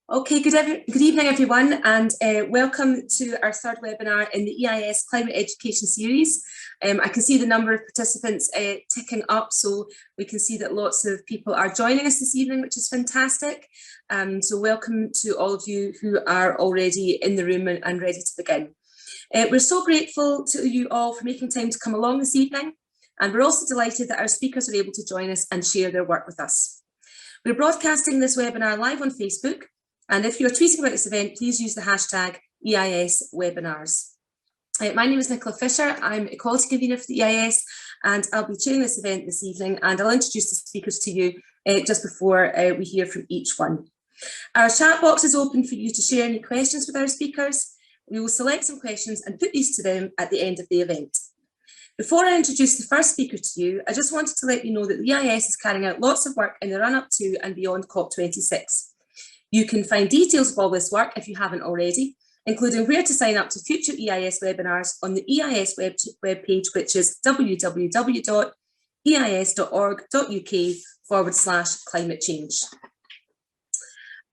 Okay, good evening everyone, and welcome to our third webinar in the EIS Climate Education Series. I can see the number of participants ticking up, so we can see that lots of people are joining us this evening, which is fantastic. So welcome to all of you who are already in the room and ready to begin. We're so grateful to you all for making time to come along this evening, and we're also delighted that our speakers are able to join us and share their work with us. We're broadcasting this webinar live on Facebook. And if you're tweeting about this event, please use the hashtag EIS webinars. My name is Nicola Fisher. I'm Equality Convener for the EIS, and I'll be chairing this event this evening, and I'll introduce the speakers to you just before we hear from each one. Our chat box is open for you to share any questions with our speakers. We will select some questions and put these to them at the end of the event. Before I introduce the first speaker to you, I just wanted to let you know that the EIS is carrying out lots of work in the run-up to and beyond COP26. You can find details of all this work if you haven't already, including where to sign up to future EIS webinars on the EIS webpage, which is www.eis.org.uk/climate change.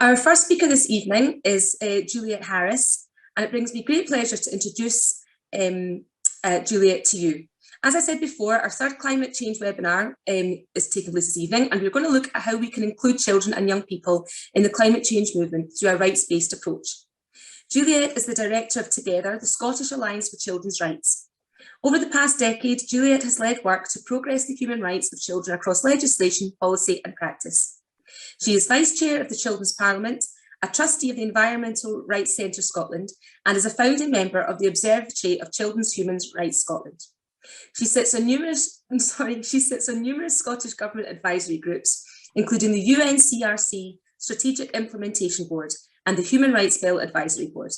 Our first speaker this evening is Juliet Harris, and it brings me great pleasure to introduce Juliet to you. As I said before, our third climate change webinar is taking place this evening, and we're going to look at how we can include children and young people in the climate change movement through a rights-based approach. Juliet is the director of Together, the Scottish Alliance for Children's Rights. Over the past decade, Juliet has led work to progress the human rights of children across legislation, policy and practice. She is Vice Chair of the Children's Parliament, a trustee of the Environmental Rights Centre Scotland, and is a founding member of the Observatory of Children's Human Rights Scotland. She sits on numerous Scottish Government advisory groups, including the UNCRC Strategic Implementation Board and the Human Rights Bill Advisory Board.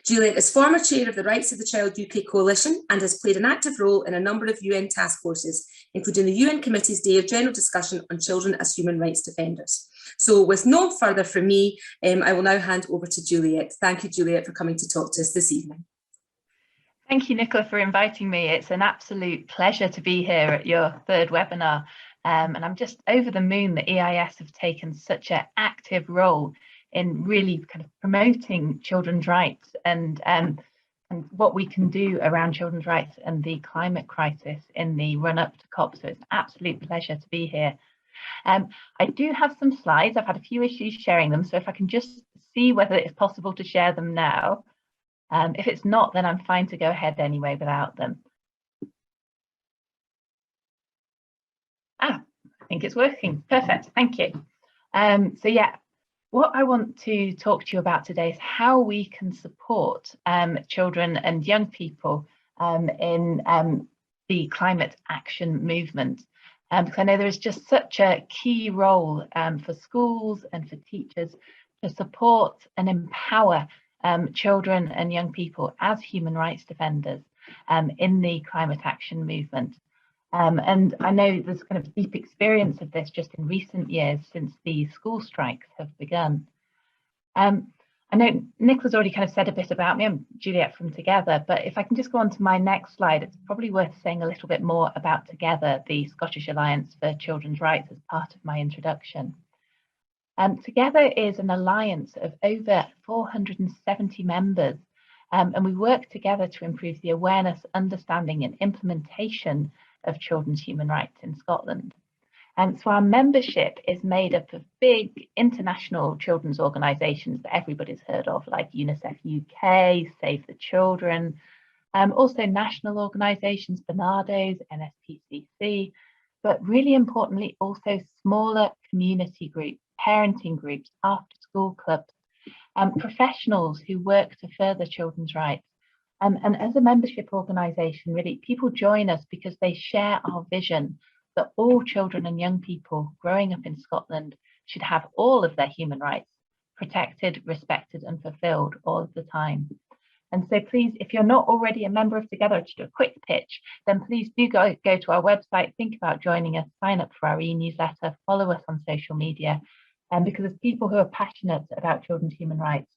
Juliet is former chair of the Rights of the Child UK Coalition and has played an active role in a number of UN task forces, including the UN Committee's Day of General Discussion on Children as Human Rights Defenders. So with no further from me, I will now hand over to Juliet. Thank you, Juliet, for coming to talk to us this evening. Thank you, Nicola, for inviting me. It's an absolute pleasure to be here at your third webinar. And I'm just over the moon that EIS have taken such an active role in really kind of promoting children's rights and what we can do around children's rights and the climate crisis in the run-up to COP. So it's an absolute pleasure to be here. I do have some slides. I've had a few issues sharing them. So if I can just see whether it's possible to share them now. If it's not, then I'm fine to go ahead anyway without them. I think it's working. Perfect. Thank you. So yeah, what I want to talk to you about today is how we can support children and young people in the climate action movement. Because I know there is just such a key role for schools and for teachers to support and empower children and young people as human rights defenders in the climate action movement. And I know there's kind of deep experience of this just in recent years since the school strikes have begun. I know Nicola's already kind of said a bit about me. I'm Juliet from Together, but if I can just go on to my next slide, it's probably worth saying a little bit more about Together, the Scottish Alliance for Children's Rights, as part of my introduction. Together is an alliance of over 470 members, and we work together to improve the awareness, understanding and implementation of children's human rights in Scotland. And so our membership is made up of big international children's organisations that everybody's heard of, like UNICEF UK, Save the Children, also national organisations, Barnardo's, NSPCC, but really importantly also smaller community groups, parenting groups, after school clubs, professionals who work to further children's rights. And as a membership organisation, really, people join us because they share our vision that all children and young people growing up in Scotland should have all of their human rights protected, respected and fulfilled all of the time. And so please, if you're not already a member of Together, to do a quick pitch, then please do go to our website, think about joining us, sign up for our e-newsletter, follow us on social media. Because as people who are passionate about children's human rights,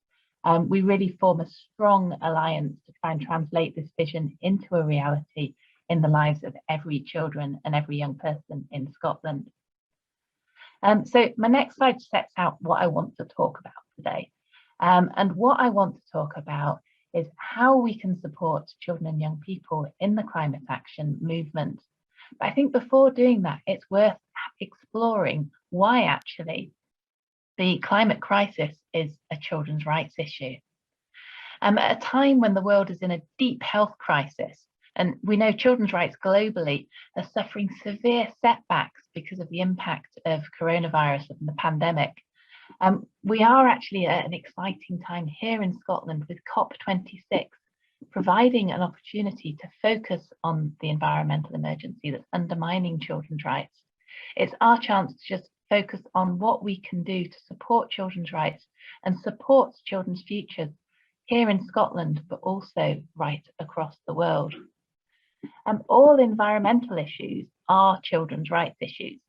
we really form a strong alliance to try and translate this vision into a reality in the lives of every children and every young person in Scotland. So my next slide sets out what I want to talk about today. And what I want to talk about is how we can support children and young people in the climate action movement. But I think before doing that, it's worth exploring why actually the climate crisis is a children's rights issue. At a time when the world is in a deep health crisis, and we know children's rights globally are suffering severe setbacks because of the impact of coronavirus and the pandemic. We are actually at an exciting time here in Scotland with COP26, providing an opportunity to focus on the environmental emergency that's undermining children's rights. It's our chance to just focus on what we can do to support children's rights and support children's futures here in Scotland, but also right across the world. All environmental issues are children's rights issues.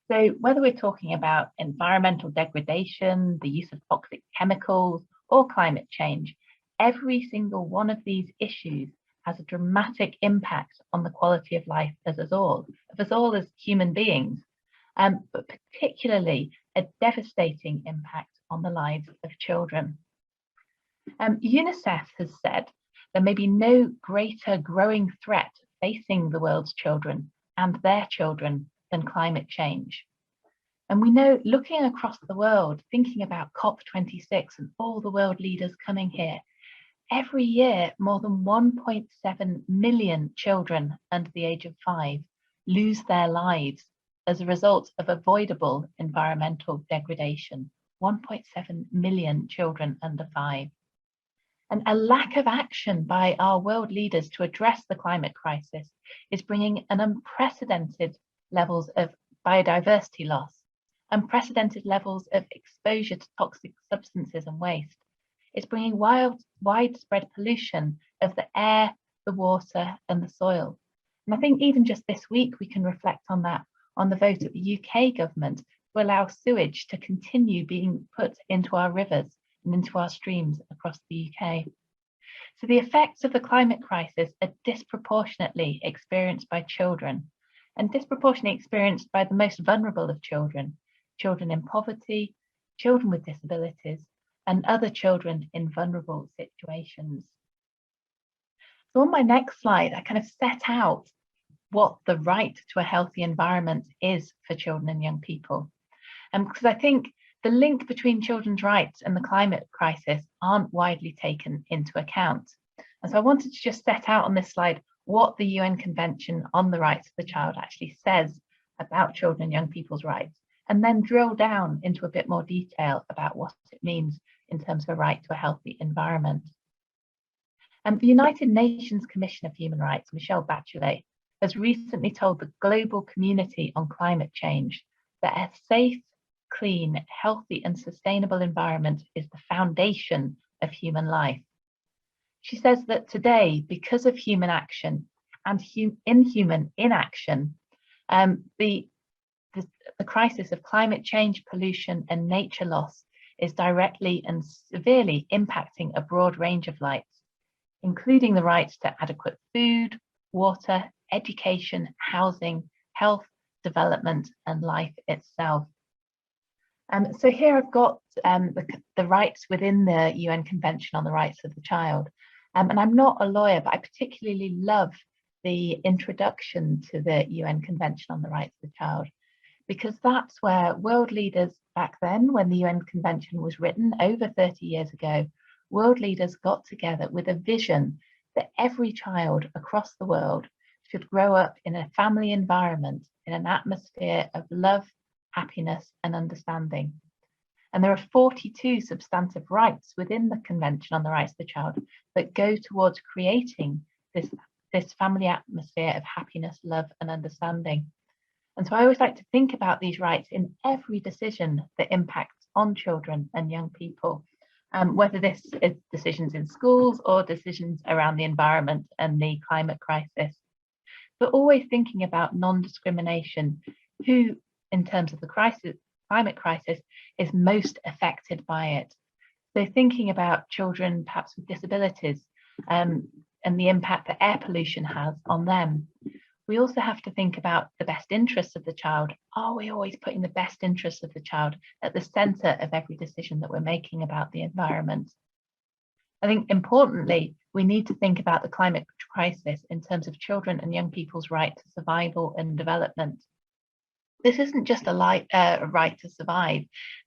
So whether we're talking about environmental degradation, the use of toxic chemicals, or climate change, every single one of these issues has a dramatic impact on the quality of life of us all as human beings, but particularly a devastating impact on the lives of children. UNICEF has said there may be no greater growing threat facing the world's children and their children than climate change. And we know, looking across the world, thinking about COP26 and all the world leaders coming here, every year more than 1.7 million children under the age of 5 lose their lives as a result of avoidable environmental degradation. 1.7 million children under 5. And a lack of action by our world leaders to address the climate crisis is bringing an unprecedented levels of biodiversity loss, unprecedented levels of exposure to toxic substances and waste. It's bringing widespread pollution of the air, the water and the soil. And I think even just this week, we can reflect on that, on the vote of the UK government to allow sewage to continue being put into our rivers and into our streams across the UK. So the effects of the climate crisis are disproportionately experienced by children, and disproportionately experienced by the most vulnerable of children, children in poverty, children with disabilities, and other children in vulnerable situations. So on my next slide, I kind of set out what the right to a healthy environment is for children and young people. Because I think the link between children's rights and the climate crisis aren't widely taken into account. And so I wanted to just set out on this slide what the UN Convention on the Rights of the Child actually says about children and young people's rights, and then drill down into a bit more detail about what it means in terms of a right to a healthy environment. The United Nations Commission of Human Rights, Michelle Bachelet, has recently told the global community on climate change that a safe, clean, healthy and sustainable environment is the foundation of human life. She says that today, because of human action and inhuman inaction, the crisis of climate change, pollution and nature loss is directly and severely impacting a broad range of rights, including the rights to adequate food, water, education, housing, health, development and life itself. So here I've got the rights within the UN Convention on the Rights of the Child. And I'm not a lawyer, but I particularly love the introduction to the UN Convention on the Rights of the Child, because that's where world leaders back then, when the UN Convention was written over 30 years ago, world leaders got together with a vision that every child across the world should grow up in a family environment, in an atmosphere of love, happiness and understanding. And there are 42 substantive rights within the Convention on the Rights of the Child that go towards creating this family atmosphere of happiness, love and understanding. And so I always like to think about these rights in every decision that impacts on children and young people, whether this is decisions in schools or decisions around the environment and the climate crisis. But always thinking about non-discrimination, who in terms of the climate crisis is most affected by it. So thinking about children perhaps with disabilities and the impact that air pollution has on them. We also have to think about the best interests of the child. Are we always putting the best interests of the child at the centre of every decision that we're making about the environment? I think importantly, we need to think about the climate crisis in terms of children and young people's right to survival and development. This isn't just a right to survive.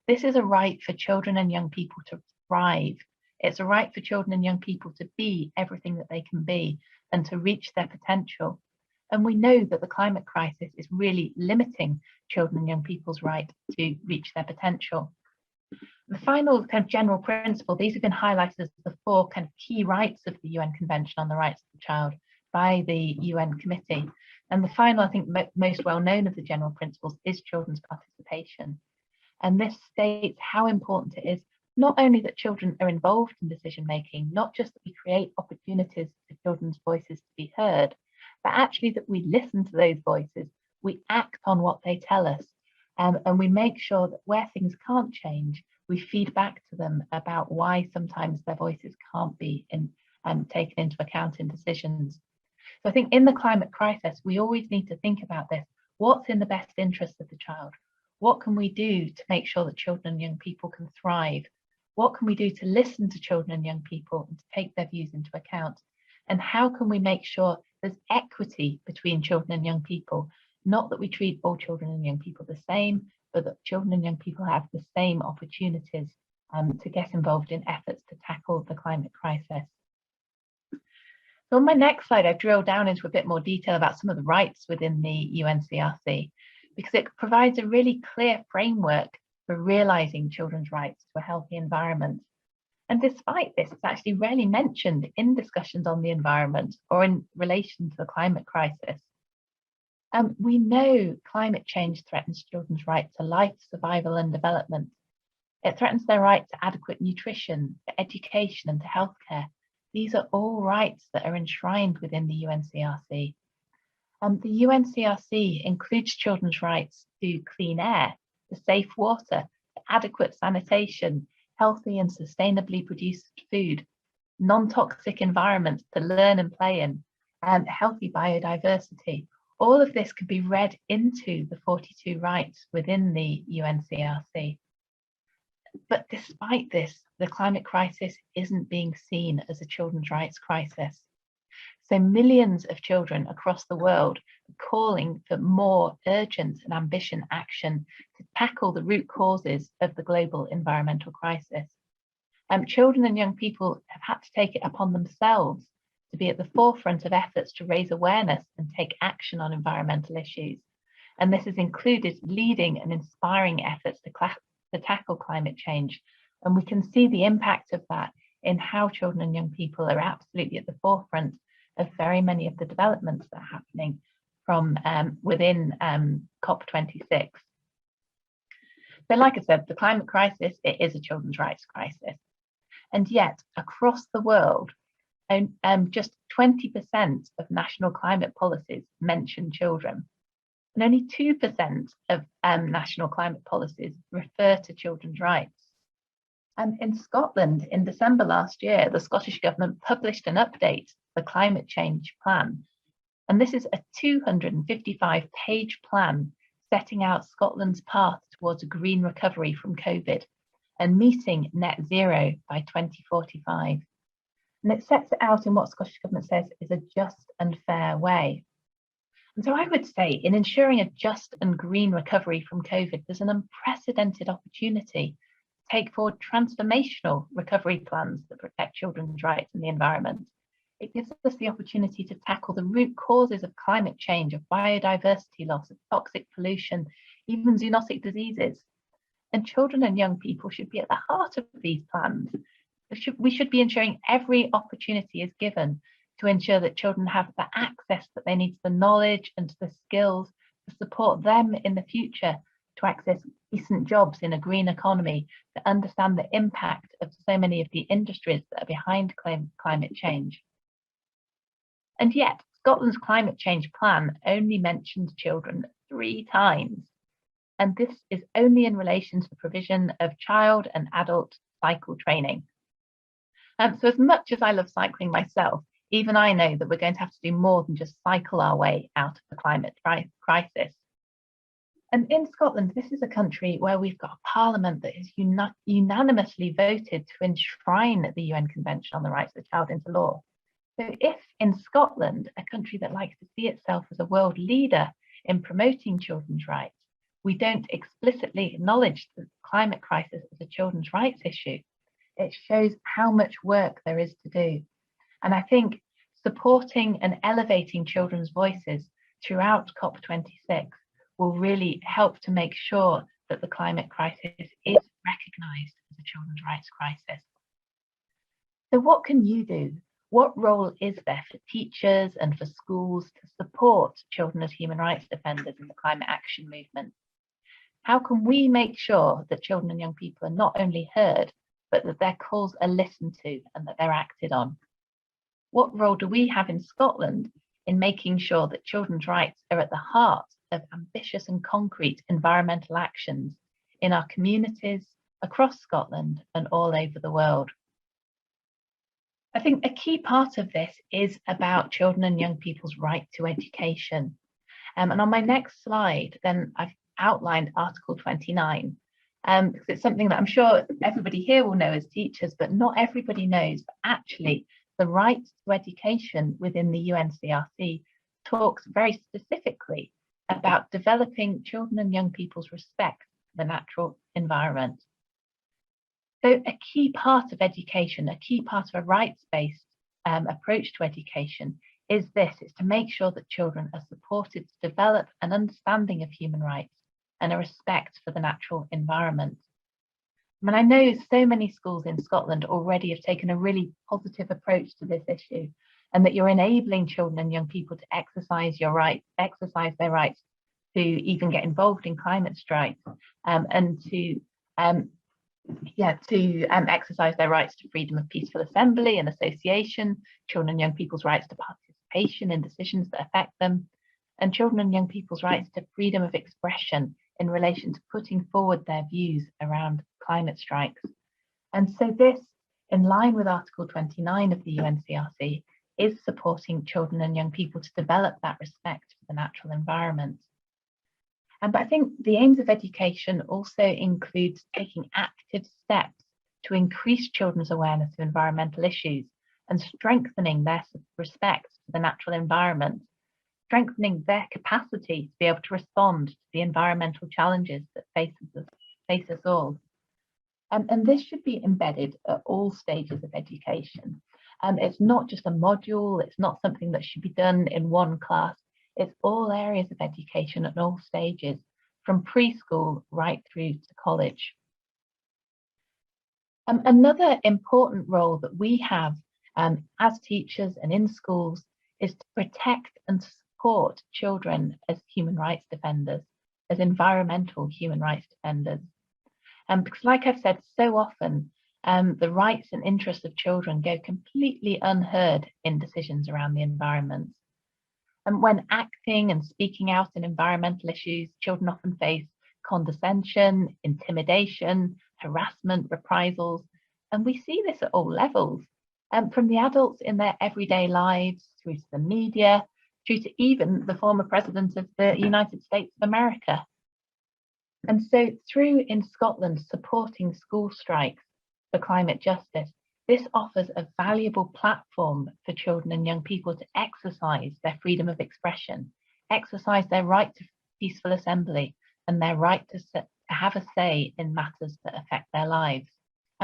This is a right for children and young people to thrive. It's a right for children and young people to be everything that they can be and to reach their potential. And we know that the climate crisis is really limiting children and young people's right to reach their potential. The final kind of general principle, these have been highlighted as the 4 kind of key rights of the UN Convention on the Rights of the Child by the UN Committee. And the final, I think, most well known of the general principles is children's participation. And this states how important it is not only that children are involved in decision making, not just that we create opportunities for children's voices to be heard, but actually that we listen to those voices, we act on what they tell us, and we make sure that where things can't change, we feed back to them about why sometimes their voices can't be taken into account in decisions. So I think in the climate crisis, we always need to think about this. What's in the best interest of the child? What can we do to make sure that children and young people can thrive? What can we do to listen to children and young people and to take their views into account? And how can we make sure there's equity between children and young people? Not that we treat all children and young people the same, but that children and young people have the same opportunities to get involved in efforts to tackle the climate crisis. So on my next slide, I've drilled down into a bit more detail about some of the rights within the UNCRC, because it provides a really clear framework for realising children's rights to a healthy environment. And despite this, it's actually rarely mentioned in discussions on the environment or in relation to the climate crisis. We know climate change threatens children's right to life, survival and development. It threatens their right to adequate nutrition, to education and to healthcare. These are all rights that are enshrined within the UNCRC. The UNCRC includes children's rights to clean air, to safe water, to adequate sanitation, healthy and sustainably produced food, non-toxic environments to learn and play in, and healthy biodiversity. All of this can be read into the 42 rights within the UNCRC. But despite this, the climate crisis isn't being seen as a children's rights crisis. So millions of children across the world are calling for more urgent and ambitious action to tackle the root causes of the global environmental crisis. Children and young people have had to take it upon themselves to be at the forefront of efforts to raise awareness and take action on environmental issues. And this has included leading and inspiring efforts to tackle climate change. And we can see the impact of that in how children and young people are absolutely at the forefront of very many of the developments that are happening from within COP26. So like I said, the climate crisis, it is a children's rights crisis. And yet across the world, just 20% of national climate policies mention children. And only 2% of national climate policies refer to children's rights. In Scotland, in December last year, the Scottish Government published an update to the climate change plan. And this is a 255-page plan setting out Scotland's path towards a green recovery from COVID and meeting net zero by 2045. And it sets it out in what Scottish Government says is a just and fair way. And so I would say in ensuring a just and green recovery from COVID, there's an unprecedented opportunity to take forward transformational recovery plans that protect children's rights and the environment. It gives us the opportunity to tackle the root causes of climate change, of biodiversity loss, of toxic pollution, even zoonotic diseases. And children and young people should be at the heart of these plans. We should be ensuring every opportunity is given to ensure that children have the access that they need to the knowledge and to the skills to support them in the future to access decent jobs in a green economy, to understand the impact of so many of the industries that are behind climate change. And yet, Scotland's climate change plan only mentions children 3 times. And this is only in relation to the provision of child and adult cycle training. So as much as I love cycling myself, even I know that we're going to have to do more than just cycle our way out of the climate crisis. And in Scotland, this is a country where we've got a parliament that has unanimously voted to enshrine the UN Convention on the Rights of the Child into law. So if in Scotland, a country that likes to see itself as a world leader in promoting children's rights, we don't explicitly acknowledge the climate crisis as a children's rights issue, it shows how much work there is to do. And I think supporting and elevating children's voices throughout COP26 will really help to make sure that the climate crisis is recognised as a children's rights crisis. So what can you do? What role is there for teachers and for schools to support children as human rights defenders in the climate action movement? How can we make sure that children and young people are not only heard, but that their calls are listened to and that they're acted on? What role do we have in Scotland in making sure that children's rights are at the heart of ambitious and concrete environmental actions in our communities, across Scotland and all over the world? I think a key part of this is about children and young people's right to education. And on my next slide, then I've outlined Article 29, because it's something that I'm sure everybody here will know as teachers, but not everybody knows. But actually, the right to education within the UNCRC talks very specifically about developing children and young people's respect for the natural environment. So a key part of education, a key part of a rights-based approach to education is to make sure that children are supported to develop an understanding of human rights and a respect for the natural environment. And I know so many schools in Scotland already have taken a really positive approach to this issue, and that you're enabling children and young people to exercise their rights to even get involved in climate strikes, and to exercise their rights to freedom of peaceful assembly and association, children and young people's rights to participation in decisions that affect them, and children and young people's rights to freedom of expression in relation to putting forward their views around climate strikes. And so this, in line with Article 29 of the UNCRC, is supporting children and young people to develop that respect for the natural environment. But I think the aims of education also includes taking active steps to increase children's awareness of environmental issues and strengthening their respect for the natural environment, strengthening their capacity to be able to respond to the environmental challenges that face us all. And this should be embedded at all stages of education. It's not just a module, it's not something that should be done in one class. It's all areas of education at all stages, from preschool right through to college. Another important role that we have as teachers and in schools is to protect and support children as human rights defenders, as environmental human rights defenders. Because like I've said so often, the rights and interests of children go completely unheard in decisions around the environment. And when acting and speaking out in environmental issues, children often face condescension, intimidation, harassment, reprisals. And we see this at all levels, from the adults in their everyday lives, through to the media, through to even the former president of the United States of America. And so through, in Scotland, supporting school strikes for climate justice, this offers a valuable platform for children and young people to exercise their freedom of expression, exercise their right to peaceful assembly, and their right to have a say in matters that affect their lives.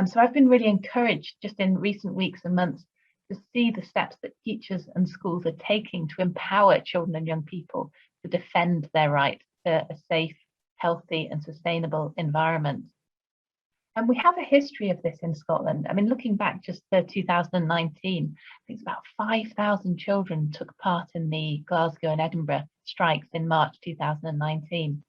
So I've been really encouraged just in recent weeks and months to see the steps that teachers and schools are taking to empower children and young people to defend their right to a safe, healthy and sustainable environment. And we have a history of this in Scotland. I mean, looking back just to 2019, I think it's about 5,000 children took part in the Glasgow and Edinburgh strikes in March 2019.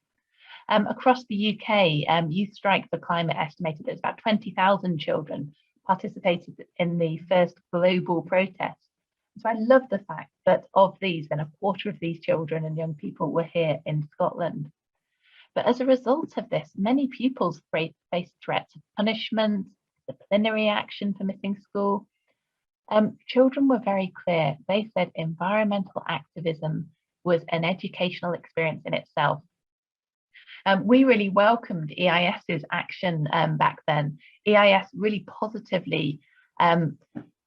Across the UK, Youth Strike for Climate estimated that about 20,000 children participated in the first global protest. So I love the fact that of these, then a quarter of these children and young people were here in Scotland. But as a result of this, many pupils face threats of punishment, disciplinary action for missing school. Children were very clear. They said environmental activism was an educational experience in itself. We really welcomed EIS's action back then. EIS really positively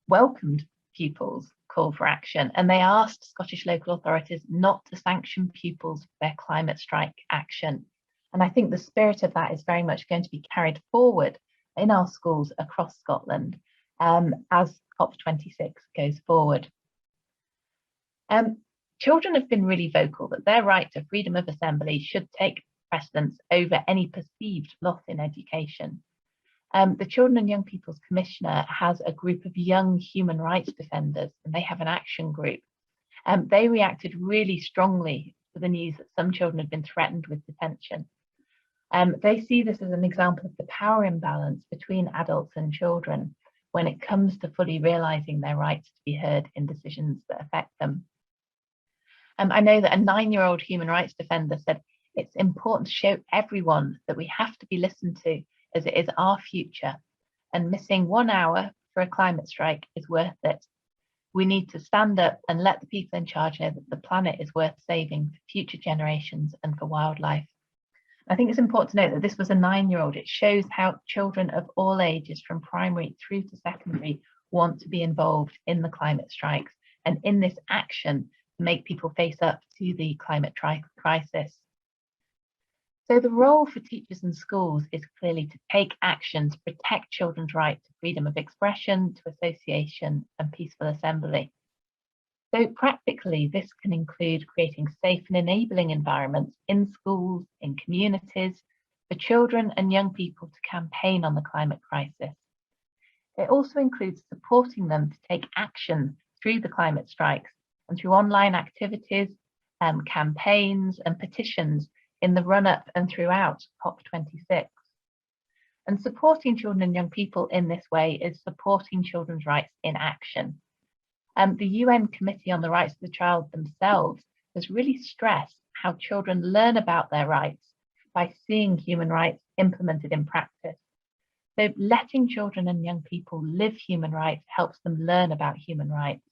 welcomed pupils' call for action, and they asked Scottish local authorities not to sanction pupils for their climate strike action. And I think the spirit of that is very much going to be carried forward in our schools across Scotland as COP26 goes forward. Children have been really vocal that their right to freedom of assembly should take precedence over any perceived loss in education. The Children and Young People's Commissioner has a group of young human rights defenders, and they have an action group. They reacted really strongly to the news that some children had been threatened with detention. They see this as an example of the power imbalance between adults and children when it comes to fully realising their rights to be heard in decisions that affect them. I know that a 9-year-old human rights defender said, "It's important to show everyone that we have to be listened to, as it is our future, and missing 1 hour for a climate strike is worth it. We need to stand up and let the people in charge know that the planet is worth saving for future generations and for wildlife." I think it's important to note that this was a 9-year-old. It shows how children of all ages, from primary through to secondary, want to be involved in the climate strikes and in this action to make people face up to the climate crisis. So the role for teachers and schools is clearly to take action to protect children's right to freedom of expression, to association and peaceful assembly. So practically, this can include creating safe and enabling environments in schools, in communities, for children and young people to campaign on the climate crisis. It also includes supporting them to take action through the climate strikes and through online activities, campaigns and petitions in the run-up and throughout COP26. And supporting children and young people in this way is supporting children's rights in action. The UN Committee on the Rights of the Child themselves has really stressed how children learn about their rights by seeing human rights implemented in practice. So letting children and young people live human rights helps them learn about human rights.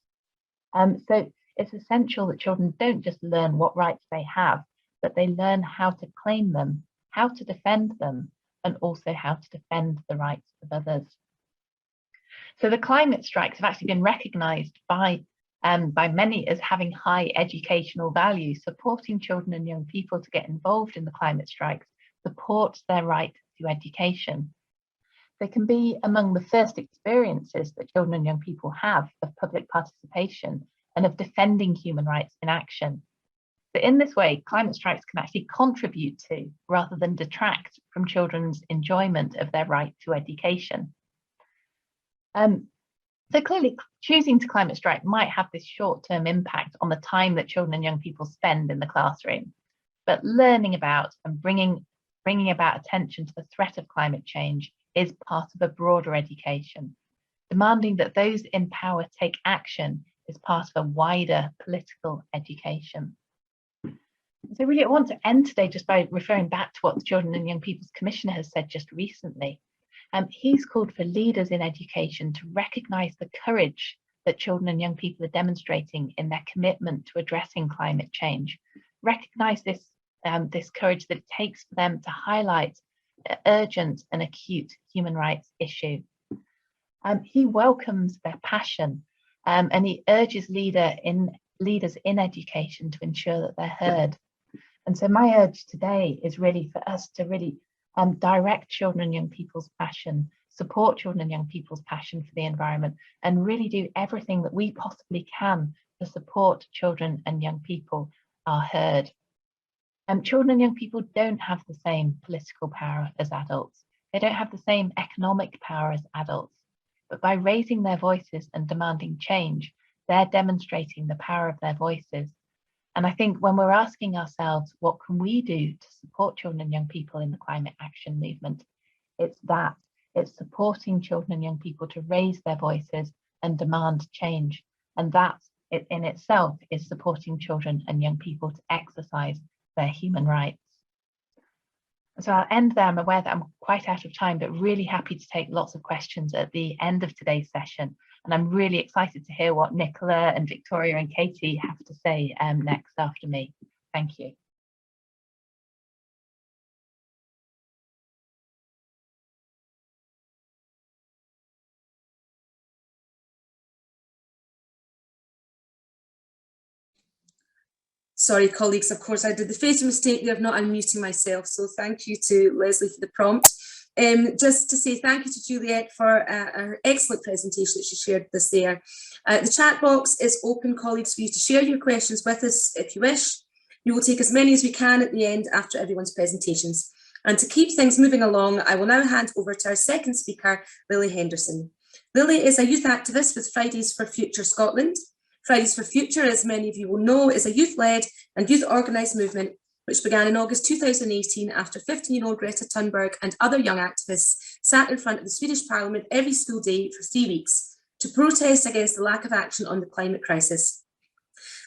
So it's essential that children don't just learn what rights they have, but they learn how to claim them, how to defend them, and also how to defend the rights of others. So the climate strikes have actually been recognised by many as having high educational value. Supporting children and young people to get involved in the climate strikes supports their right to education. They can be among the first experiences that children and young people have of public participation and of defending human rights in action. So in this way, climate strikes can actually contribute to, rather than detract from, children's enjoyment of their right to education. So clearly, choosing to climate strike might have this short-term impact on the time that children and young people spend in the classroom, but learning about and bringing about attention to the threat of climate change is part of a broader education. Demanding that those in power take action is part of a wider political education. So really, I want to end today just by referring back to what the Children and Young People's Commissioner has said just recently. He's called for leaders in education to recognise the courage that children and young people are demonstrating in their commitment to addressing climate change. Recognise this courage that it takes for them to highlight urgent and acute human rights issue. He welcomes their passion and he urges leaders in education to ensure that they're heard. And so my urge today is really for us to really direct children and young people's passion, support children and young people's passion for the environment, and really do everything that we possibly can to support children and young people are heard. Children and young people don't have the same political power as adults. They don't have the same economic power as adults. But by raising their voices and demanding change, they're demonstrating the power of their voices. And I think when we're asking ourselves, what can we do to support children and young people in the climate action movement? It's supporting children and young people to raise their voices and demand change. And that in itself is supporting children and young people to exercise their human rights. So I'll end there. I'm aware that I'm quite out of time, but really happy to take lots of questions at the end of today's session. And I'm really excited to hear what Nicola and Victoria and Katie have to say next after me. Thank you. Sorry, colleagues, of course, I did the fatal mistake there of not unmuting myself. So thank you to Leslie for the prompt. Just to say thank you to Juliet for her excellent presentation that she shared with us there. The chat box is open, colleagues, for you to share your questions with us if you wish. We will take as many as we can at the end after everyone's presentations. And to keep things moving along, I will now hand over to our second speaker, Lily Henderson. Lily is a youth activist with Fridays for Future Scotland. Fridays for Future, as many of you will know, is a youth-led and youth-organised movement which began in August 2018 after 15-year-old Greta Thunberg and other young activists sat in front of the Swedish Parliament every school day for 3 weeks to protest against the lack of action on the climate crisis.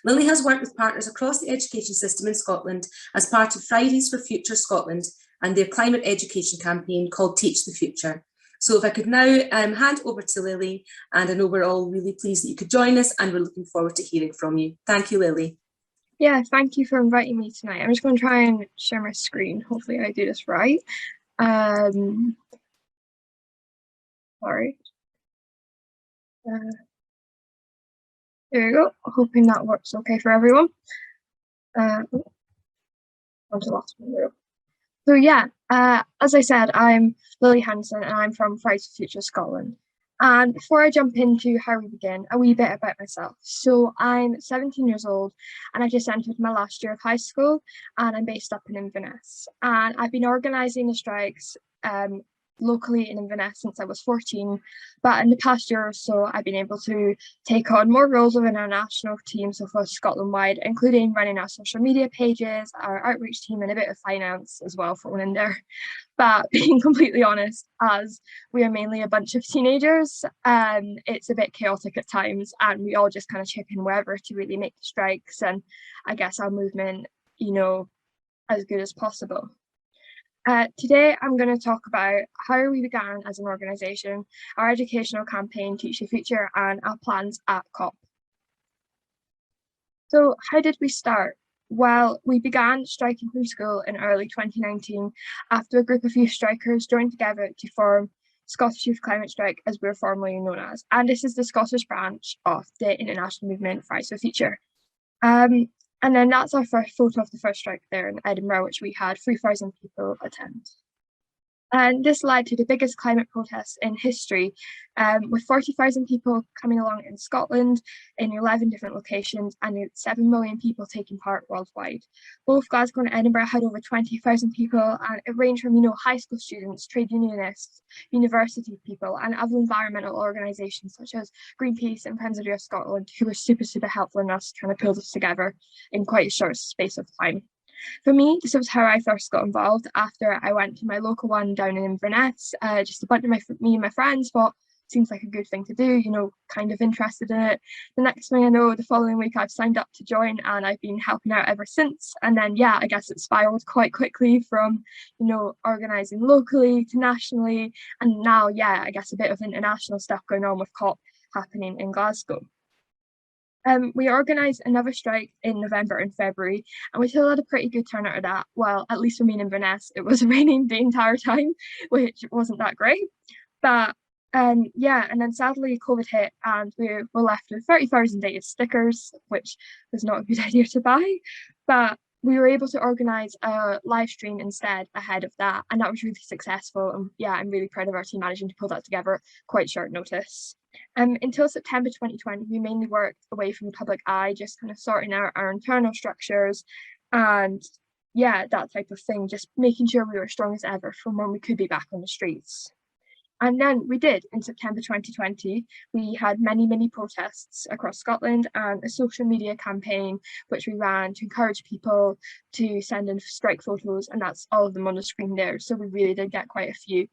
Lily has worked with partners across the education system in Scotland as part of Fridays for Future Scotland and their climate education campaign called Teach the Future. So if I could now hand over to Lily, and I know we're all really pleased that you could join us and we're looking forward to hearing from you. Thank you, Lily. Yeah, thank you for inviting me tonight. I'm just going to try and share my screen. Hopefully I do this right. Sorry. There we go. Hoping that works okay for everyone. So yeah, as I said, I'm Lily Henderson and I'm from Fridays for Future Scotland. And before I jump into how we begin, a wee bit about myself. So I'm 17 years old and I just entered my last year of high school and I'm based up in Inverness. And I've been organising the strikes locally in Inverness since I was 14, but in the past year or so I've been able to take on more roles within our national team, so for Scotland-wide, including running our social media pages, our outreach team, and a bit of finance as well thrown in there. But being completely honest, as we are mainly a bunch of teenagers, it's a bit chaotic at times and we all just kind of chip in wherever to really make the strikes and I guess our movement, you know, as good as possible. Today, I'm going to talk about how we began as an organisation, our educational campaign, Teach the Future, and our plans at COP. So how did we start? Well, we began striking through school in early 2019 after a group of youth strikers joined together to form Scottish Youth Climate Strike, as we're formerly known as, and this is the Scottish branch of the international movement Fridays for Future. And then that's our first photo of the first strike there in Edinburgh, which we had 3,000 people attend. And this led to the biggest climate protests in history, with 40,000 people coming along in Scotland in 11 different locations and 7 million people taking part worldwide. Both Glasgow and Edinburgh had over 20,000 people, and it ranged from, high school students, trade unionists, university people, and other environmental organisations such as Greenpeace and Friends of the Earth Scotland, who were super, super helpful in us trying to pull this together in quite a short space of time. For me, this was how I first got involved after I went to my local one down in Inverness. Just a bunch of me and my friends thought, seems like a good thing to do, kind of interested in it. The next thing I know, the following week I've signed up to join and I've been helping out ever since. And then, yeah, I guess it spiraled quite quickly from, organising locally to nationally. And now, yeah, I guess a bit of international stuff going on with COP happening in Glasgow. We organised another strike in November and February, and we still had a pretty good turnout of that. Well, at least for me in Inverness, it was raining the entire time, which wasn't that great. But yeah, and then sadly COVID hit and we were left with 30,000 dated stickers, which was not a good idea to buy. But we were able to organise a live stream instead ahead of that, and that was really successful. And yeah, I'm really proud of our team managing to pull that together quite short notice. Until September 2020, we mainly worked away from the public eye, just kind of sorting out our internal structures and yeah, that type of thing, just making sure we were strong as ever from when we could be back on the streets. And then we did in September 2020, we had many protests across Scotland and a social media campaign which we ran to encourage people to send in strike photos, and that's all of them on the screen there. So we really did get quite a few.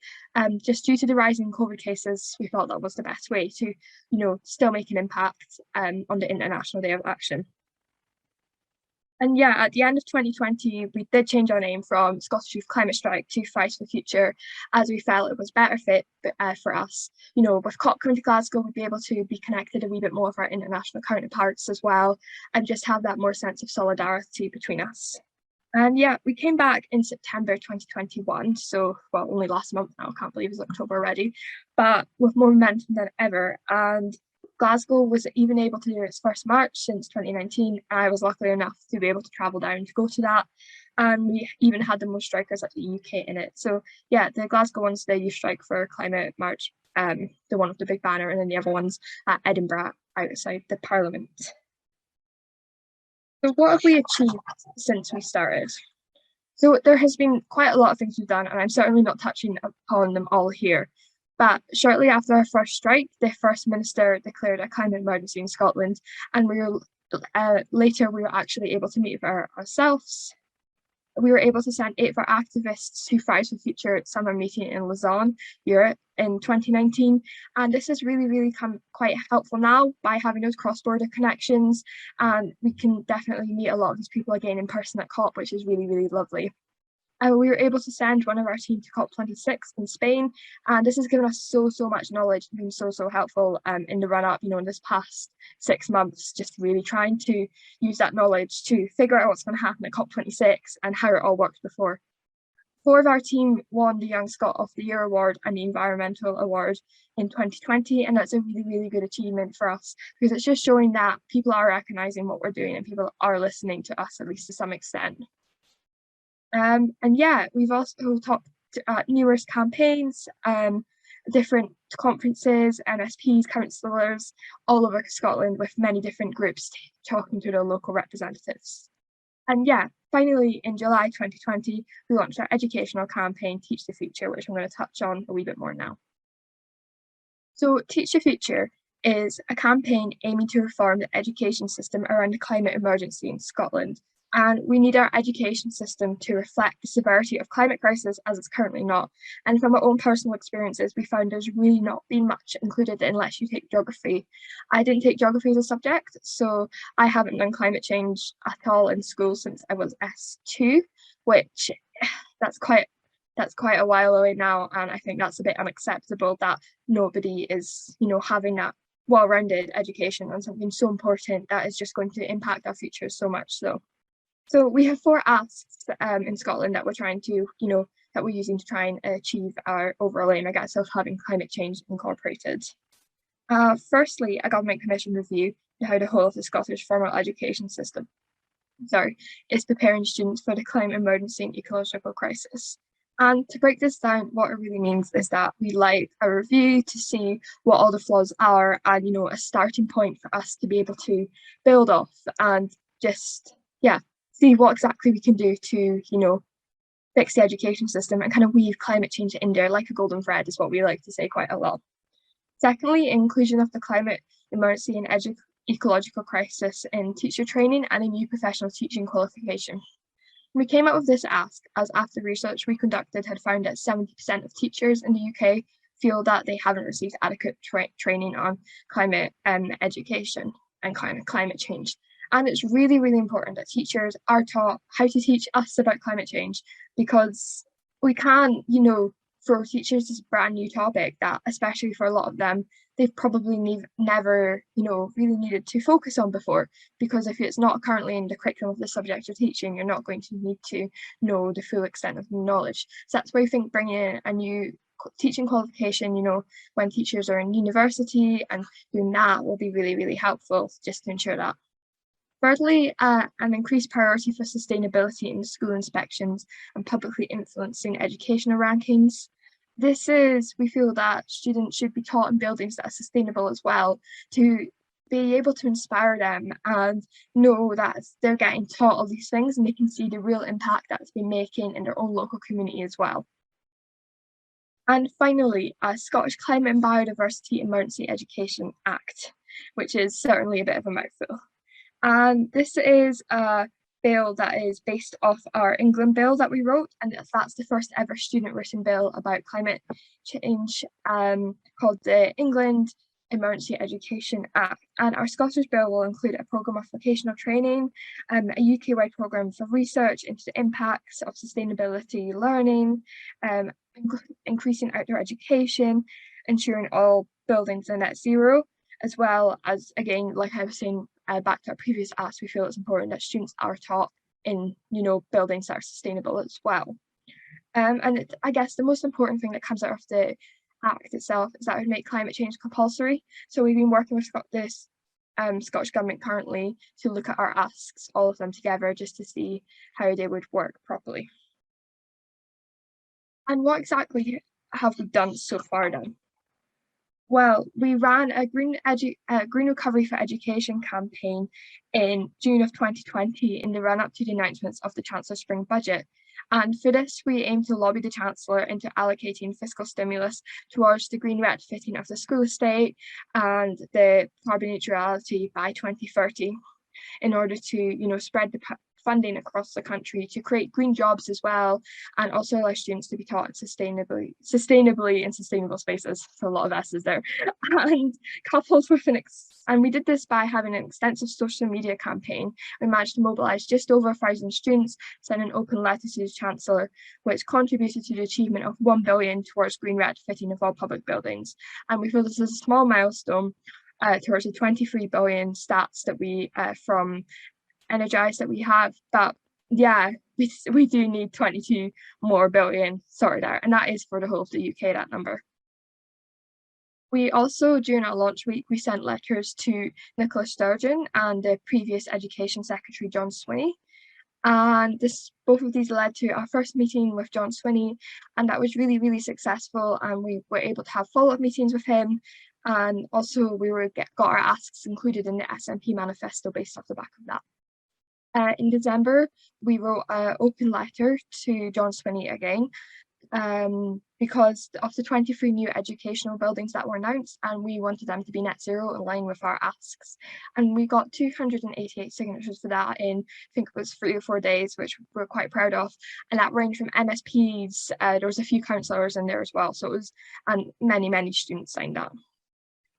Just due to the rising COVID cases, we thought that was the best way to, still make an impact on the International Day of Action. And yeah, at the end of 2020, we did change our name from Scottish Youth Climate Strike to Fridays for Future, as we felt it was better fit for us. You know, with COP coming to Glasgow, we'd be able to be connected a wee bit more with our international counterparts as well, and just have that more sense of solidarity between us. And yeah, we came back in September 2021, so, well, only last month now, I can't believe it's October already, but with more momentum than ever. And Glasgow was even able to do its first march since 2019. I was lucky enough to be able to travel down to go to that. And we even had the most strikers at the UK in it. So yeah, the Glasgow one's the Youth Strike for Climate March, the one with the big banner, and then the other one's at Edinburgh outside the Parliament. So what have we achieved since we started? So there has been quite a lot of things we've done, and I'm certainly not touching upon them all here. But shortly after our first strike, the First Minister declared a climate emergency in Scotland, and later we were actually able to meet with ourselves. We were able to send 8 of our activists to Fridays for Future summer meeting in Lausanne, Europe in 2019. And this has really come quite helpful now by having those cross-border connections. And we can definitely meet a lot of these people again in person at COP, which is really lovely. We were able to send one of our team to COP26 in Spain, and this has given us so much knowledge and been so helpful in the run-up, you know, in this past 6 months, just really trying to use that knowledge to figure out what's going to happen at COP26 and how it all worked before. 4 of our team won the Young Scot of the Year award and the Environmental Award in 2020, and that's a really good achievement for us, because it's just showing that people are recognising what we're doing and people are listening to us, at least to some extent. And yeah, we've also talked at numerous campaigns, different conferences, MSPs, councillors, all over Scotland, with many different groups talking to their local representatives. And yeah, finally in July 2020, we launched our educational campaign, Teach the Future, which I'm going to touch on a wee bit more now. So Teach the Future is a campaign aiming to reform the education system around the climate emergency in Scotland. And we need our education system to reflect the severity of climate crisis, as it's currently not. And from our own personal experiences, we found there's really not been much included unless you take geography. I didn't take geography as a subject, so I haven't done climate change at all in school since I was S2, which that's quite a while away now, and I think that's a bit unacceptable that nobody is, you know, having that well-rounded education on something so important that is just going to impact our future so much. So we have 4 asks in Scotland that we're trying to, you know, that we're using to try and achieve our overall aim, I guess, of having climate change incorporated. Firstly, a government commission review to how the whole of the Scottish formal education system is preparing students for the climate emergency and ecological crisis. And to break this down, what it really means is that we like a review to see what all the flaws are, and, you know, a starting point for us to be able to build off and just, yeah, see what exactly we can do to, you know, fix the education system and kind of weave climate change in there like a golden thread, is what we like to say quite a lot. Secondly, inclusion of the climate emergency and ecological crisis in teacher training and a new professional teaching qualification. We came up with this ask as after research we conducted had found that 70% of teachers in the UK feel that they haven't received adequate training on climate education and climate change. And it's really important that teachers are taught how to teach us about climate change, because we can't, you know, for teachers it's a brand new topic that, especially for a lot of them, they've probably never, you know, really needed to focus on before, because if it's not currently in the curriculum of the subject you're teaching, you're not going to need to know the full extent of the knowledge. So that's why I think bringing in a new teaching qualification, you know, when teachers are in university, and doing that will be really helpful, just to ensure that. Thirdly, an increased priority for sustainability in school inspections and publicly influencing educational rankings. This is, we feel that students should be taught in buildings that are sustainable as well, to be able to inspire them and know that they're getting taught all these things and they can see the real impact that it's been making in their own local community as well. And finally, a Scottish Climate and Biodiversity Emergency Education Act, which is certainly a bit of a mouthful. And this is a bill that is based off our England bill that we wrote, and that's the first ever student written bill about climate change, called the England Emergency Education Act, and our Scottish Bill will include a programme of vocational training, a UK-wide programme for research into the impacts of sustainability learning, increasing outdoor education, ensuring all buildings are net zero, as well as, again, like I was saying back to our previous ask, we feel it's important that students are taught in, buildings that are sustainable as well. And I guess the most important thing that comes out of the Act itself is that it would make climate change compulsory. So we've been working with this Scottish Government currently to look at our asks, all of them together, just to see how they would work properly. And what exactly have we done so far then? Well, we ran a Green Recovery for Education campaign in June of 2020 in the run-up to the announcements of the Chancellor's Spring Budget. And for this, we aim to lobby the Chancellor into allocating fiscal stimulus towards the green retrofitting of the school estate and the carbon neutrality by 2030 in order to, spread the funding across the country to create green jobs as well, and also allow students to be taught sustainably in sustainable spaces. So a lot of S's there. And coupled with and we did this by having an extensive social media campaign. We managed to mobilise just over 1,000 students, send an open letter to the Chancellor, which contributed to the achievement of 1 billion towards green retrofitting of all public buildings. And we feel this is a small milestone towards the 23 billion stats that we from Energize that we have, but yeah, we do need 22 more billion sorted out, and that is for the whole of the UK, that number. We also, during our launch week, we sent letters to Nicola Sturgeon and the previous Education Secretary John Swinney, and both of these led to our first meeting with John Swinney, and that was really, really successful, and we were able to have follow-up meetings with him, and also we got our asks included in the SNP manifesto based off the back of that. In December, we wrote an open letter to John Swinney again, because of the 23 new educational buildings that were announced, and we wanted them to be net zero in line with our asks. And we got 288 signatures for that in, I think it was 3 or 4 days, which we're quite proud of. And that ranged from MSPs, there was a few councillors in there as well. So it was, and many students signed up.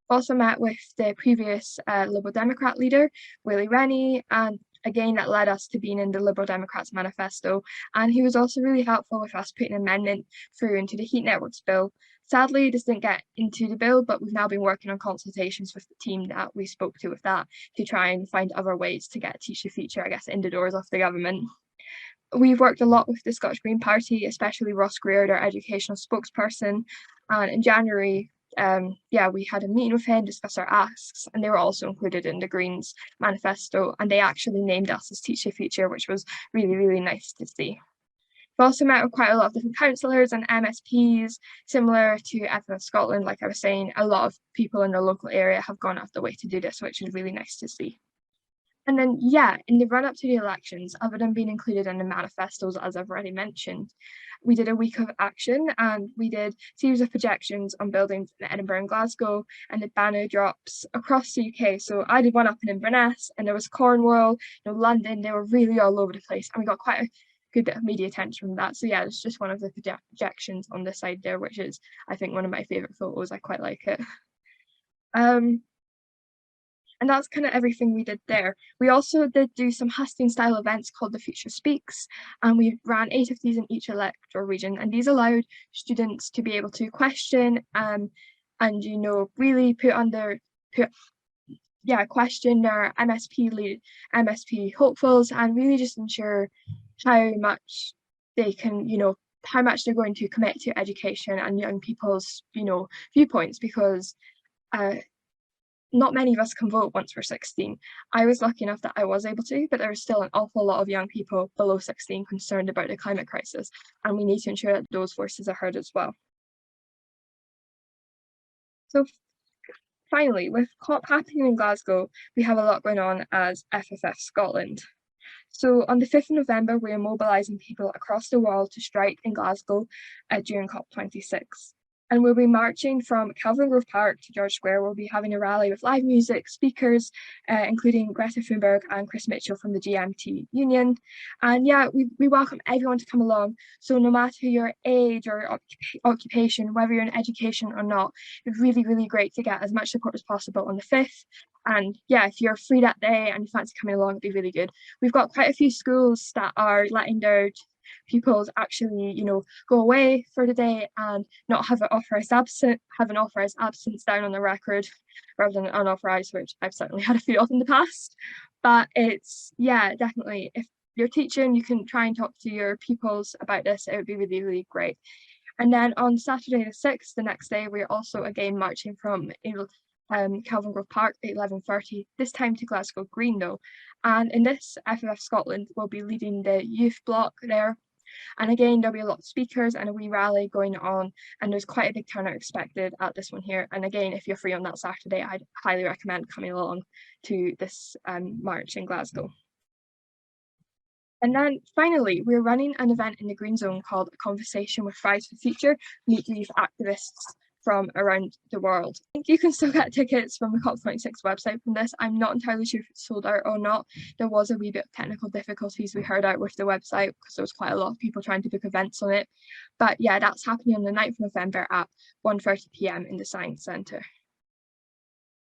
Also met with the previous Liberal Democrat leader, Willie Rennie, and again, that led us to being in the Liberal Democrats manifesto, and he was also really helpful with us putting an amendment through into the Heat Networks bill. Sadly, this didn't get into the bill, but we've now been working on consultations with the team that we spoke to with that to try and find other ways to get Teach the Future, I guess, in the doors of the government. We've worked a lot with the Scottish Green Party, especially Ross Greer, our educational spokesperson, and in January, we had a meeting with him, discuss our asks, and they were also included in the Greens manifesto, and they actually named us as Teach the Future, which was really, really nice to see. We've also met with quite a lot of different councillors and MSPs, similar to FNF Scotland. Like I was saying, a lot of people in the local area have gone out the way to do this, which is really nice to see. And then, in the run-up to the elections, other than being included in the manifestos, as I've already mentioned, we did a week of action, and we did a series of projections on buildings in Edinburgh and Glasgow, and the banner drops across the UK. So I did one up in Inverness, and there was Cornwall, London. They were really all over the place, and we got quite a good bit of media attention from that. So yeah, it's just one of the projections on this side there, which is, I think, one of my favourite photos. I quite like it. And that's kind of everything we did there. We also did do some hosting style events called The Future Speaks, and we ran 8 of these in each electoral region, and these allowed students to be able to question and really question their MSP hopefuls, and really just ensure how much they can, how much they're going to commit to education and young people's, viewpoints, because not many of us can vote once we're 16. I was lucky enough that I was able to, but there was still an awful lot of young people below 16 concerned about the climate crisis, and we need to ensure that those voices are heard as well. So finally, with COP happening in Glasgow, we have a lot going on as FFF Scotland. So on the 5th of November, we are mobilising people across the world to strike in Glasgow during COP26. And we'll be marching from Kelvin Grove Park to George Square. We'll be having a rally with live music, speakers, including Greta Thunberg and Chris Mitchell from the GMT Union. And yeah, we welcome everyone to come along. So no matter your age or occupation, whether you're in education or not, it's really, really great to get as much support as possible on the 5th. And yeah, if you're free that day and you fancy coming along, it'd be really good. We've got quite a few schools that are letting their pupils actually, you know, go away for the day and not have an authorised absence down on the record rather than unauthorised, which I've certainly had a few of in the past. But it's, yeah, definitely, if you're teaching, you can try and talk to your pupils about this. It would be really, really great. And then on Saturday the 6th, the next day, we're also again marching from Kelvin Grove Park at 11:30, this time to Glasgow Green though. And in this, FFF Scotland will be leading the youth block there. And again, there'll be a lot of speakers and a wee rally going on, and there's quite a big turnout expected at this one here. And again, if you're free on that Saturday, I'd highly recommend coming along to this march in Glasgow. And then finally, we're running an event in the Green Zone called A Conversation with Fridays for Future, Meet Youth Activists from around the world. I think you can still get tickets from the COP26 website from this. I'm not entirely sure if it's sold out or not. There was a wee bit of technical difficulties we heard out with the website because there was quite a lot of people trying to book events on it. But yeah, that's happening on the 9th of November at 1:30 p.m. in the Science Centre.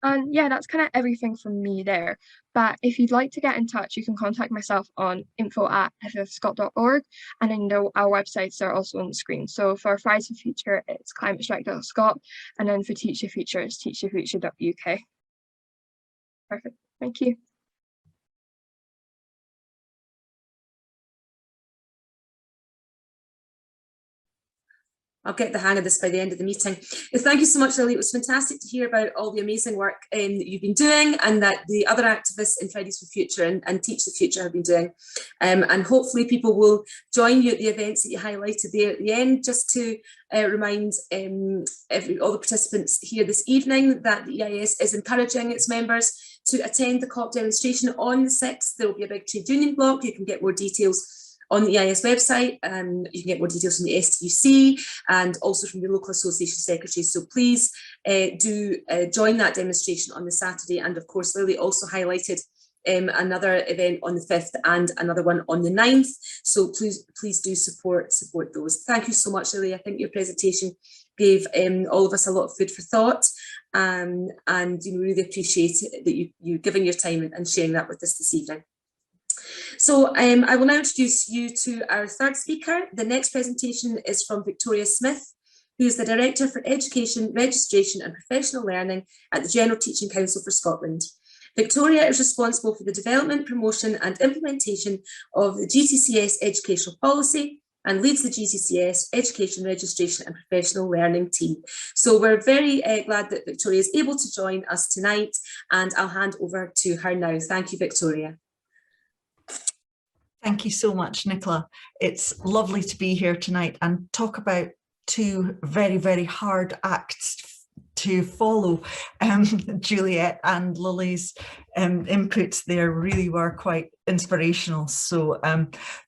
And yeah, that's kind of everything from me there. But if you'd like to get in touch, you can contact myself on info@ffscot.org, and then our websites are also on the screen. So for Fridays for Future, it's climatestrike.scot, and then for Teach the Future, it's teachthefuture.uk. Perfect, thank you. I'll get the hang of this by the end of the meeting. Thank you so much, Lily. It was fantastic to hear about all the amazing work that you've been doing and that the other activists in Fridays for Future and Teach the Future have been doing. And hopefully people will join you at the events that you highlighted there at the end, just to remind all the participants here this evening that the EIS is encouraging its members to attend the COP demonstration on the 6th. There will be a big trade union block. You can get more details on the EIS website. You can get more details from the STUC and also from the local association secretaries. So please do join that demonstration on the Saturday. And of course, Lily also highlighted another event on the 5th and another one on the 9th. So please do support those. Thank you so much, Lily. I think your presentation gave all of us a lot of food for thought, and really appreciate that you giving your time and sharing that with us this evening. So I will now introduce you to our third speaker. The next presentation is from Victoria Smith, who is the Director for Education, Registration and Professional Learning at the General Teaching Council for Scotland. Victoria is responsible for the development, promotion and implementation of the GTCS educational policy and leads the GTCS Education, Registration and Professional Learning team. So we're very glad that Victoria is able to join us tonight, and I'll hand over to her now. Thank you, Victoria. Thank you so much, Nicola. It's lovely to be here tonight and talk about two very, very hard acts to follow. Juliet and Lily's inputs there really were quite inspirational. So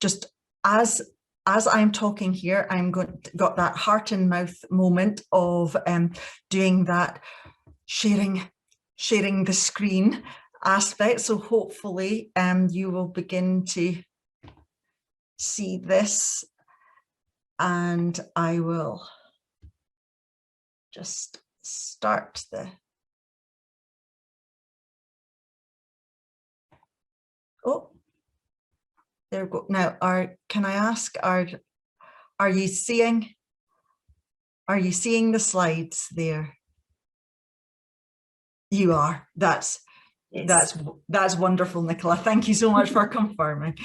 just as I'm talking here, got that heart and mouth moment of doing that sharing the screen aspect. So hopefully you will begin to see this, and I will just start the there we go. Now can I ask, are you seeing the slides there? You are. That's wonderful, Nicola. Thank you so much for confirming.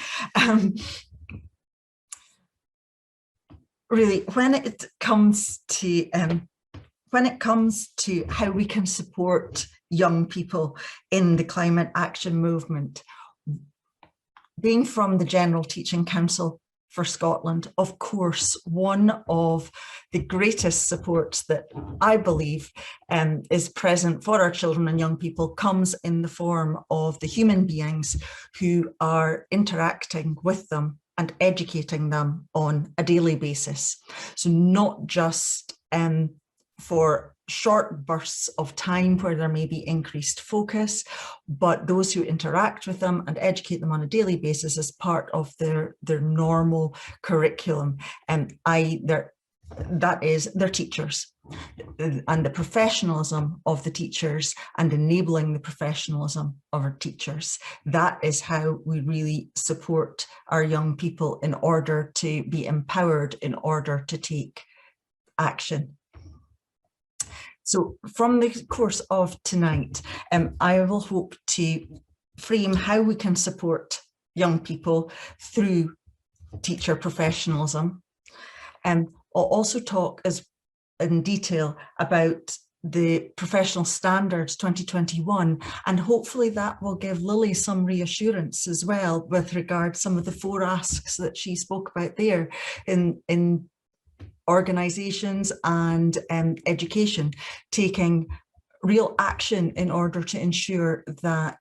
Really, when it comes to how we can support young people in the climate action movement, being from the General Teaching Council for Scotland, of course, one of the greatest supports that I believe is present for our children and young people comes in the form of the human beings who are interacting with them and educating them on a daily basis. So not just for short bursts of time where there may be increased focus, but those who interact with them and educate them on a daily basis as part of their normal curriculum, that is their teachers, and the professionalism of the teachers and enabling the professionalism of our teachers. That is how we really support our young people in order to be empowered, in order to take action. So from the course of tonight, I will hope to frame how we can support young people through teacher professionalism. I'll also talk in detail about the Professional Standards 2021, and hopefully that will give Lily some reassurance as well with regard to some of the 4 asks that she spoke about there in organisations and education, taking real action in order to ensure that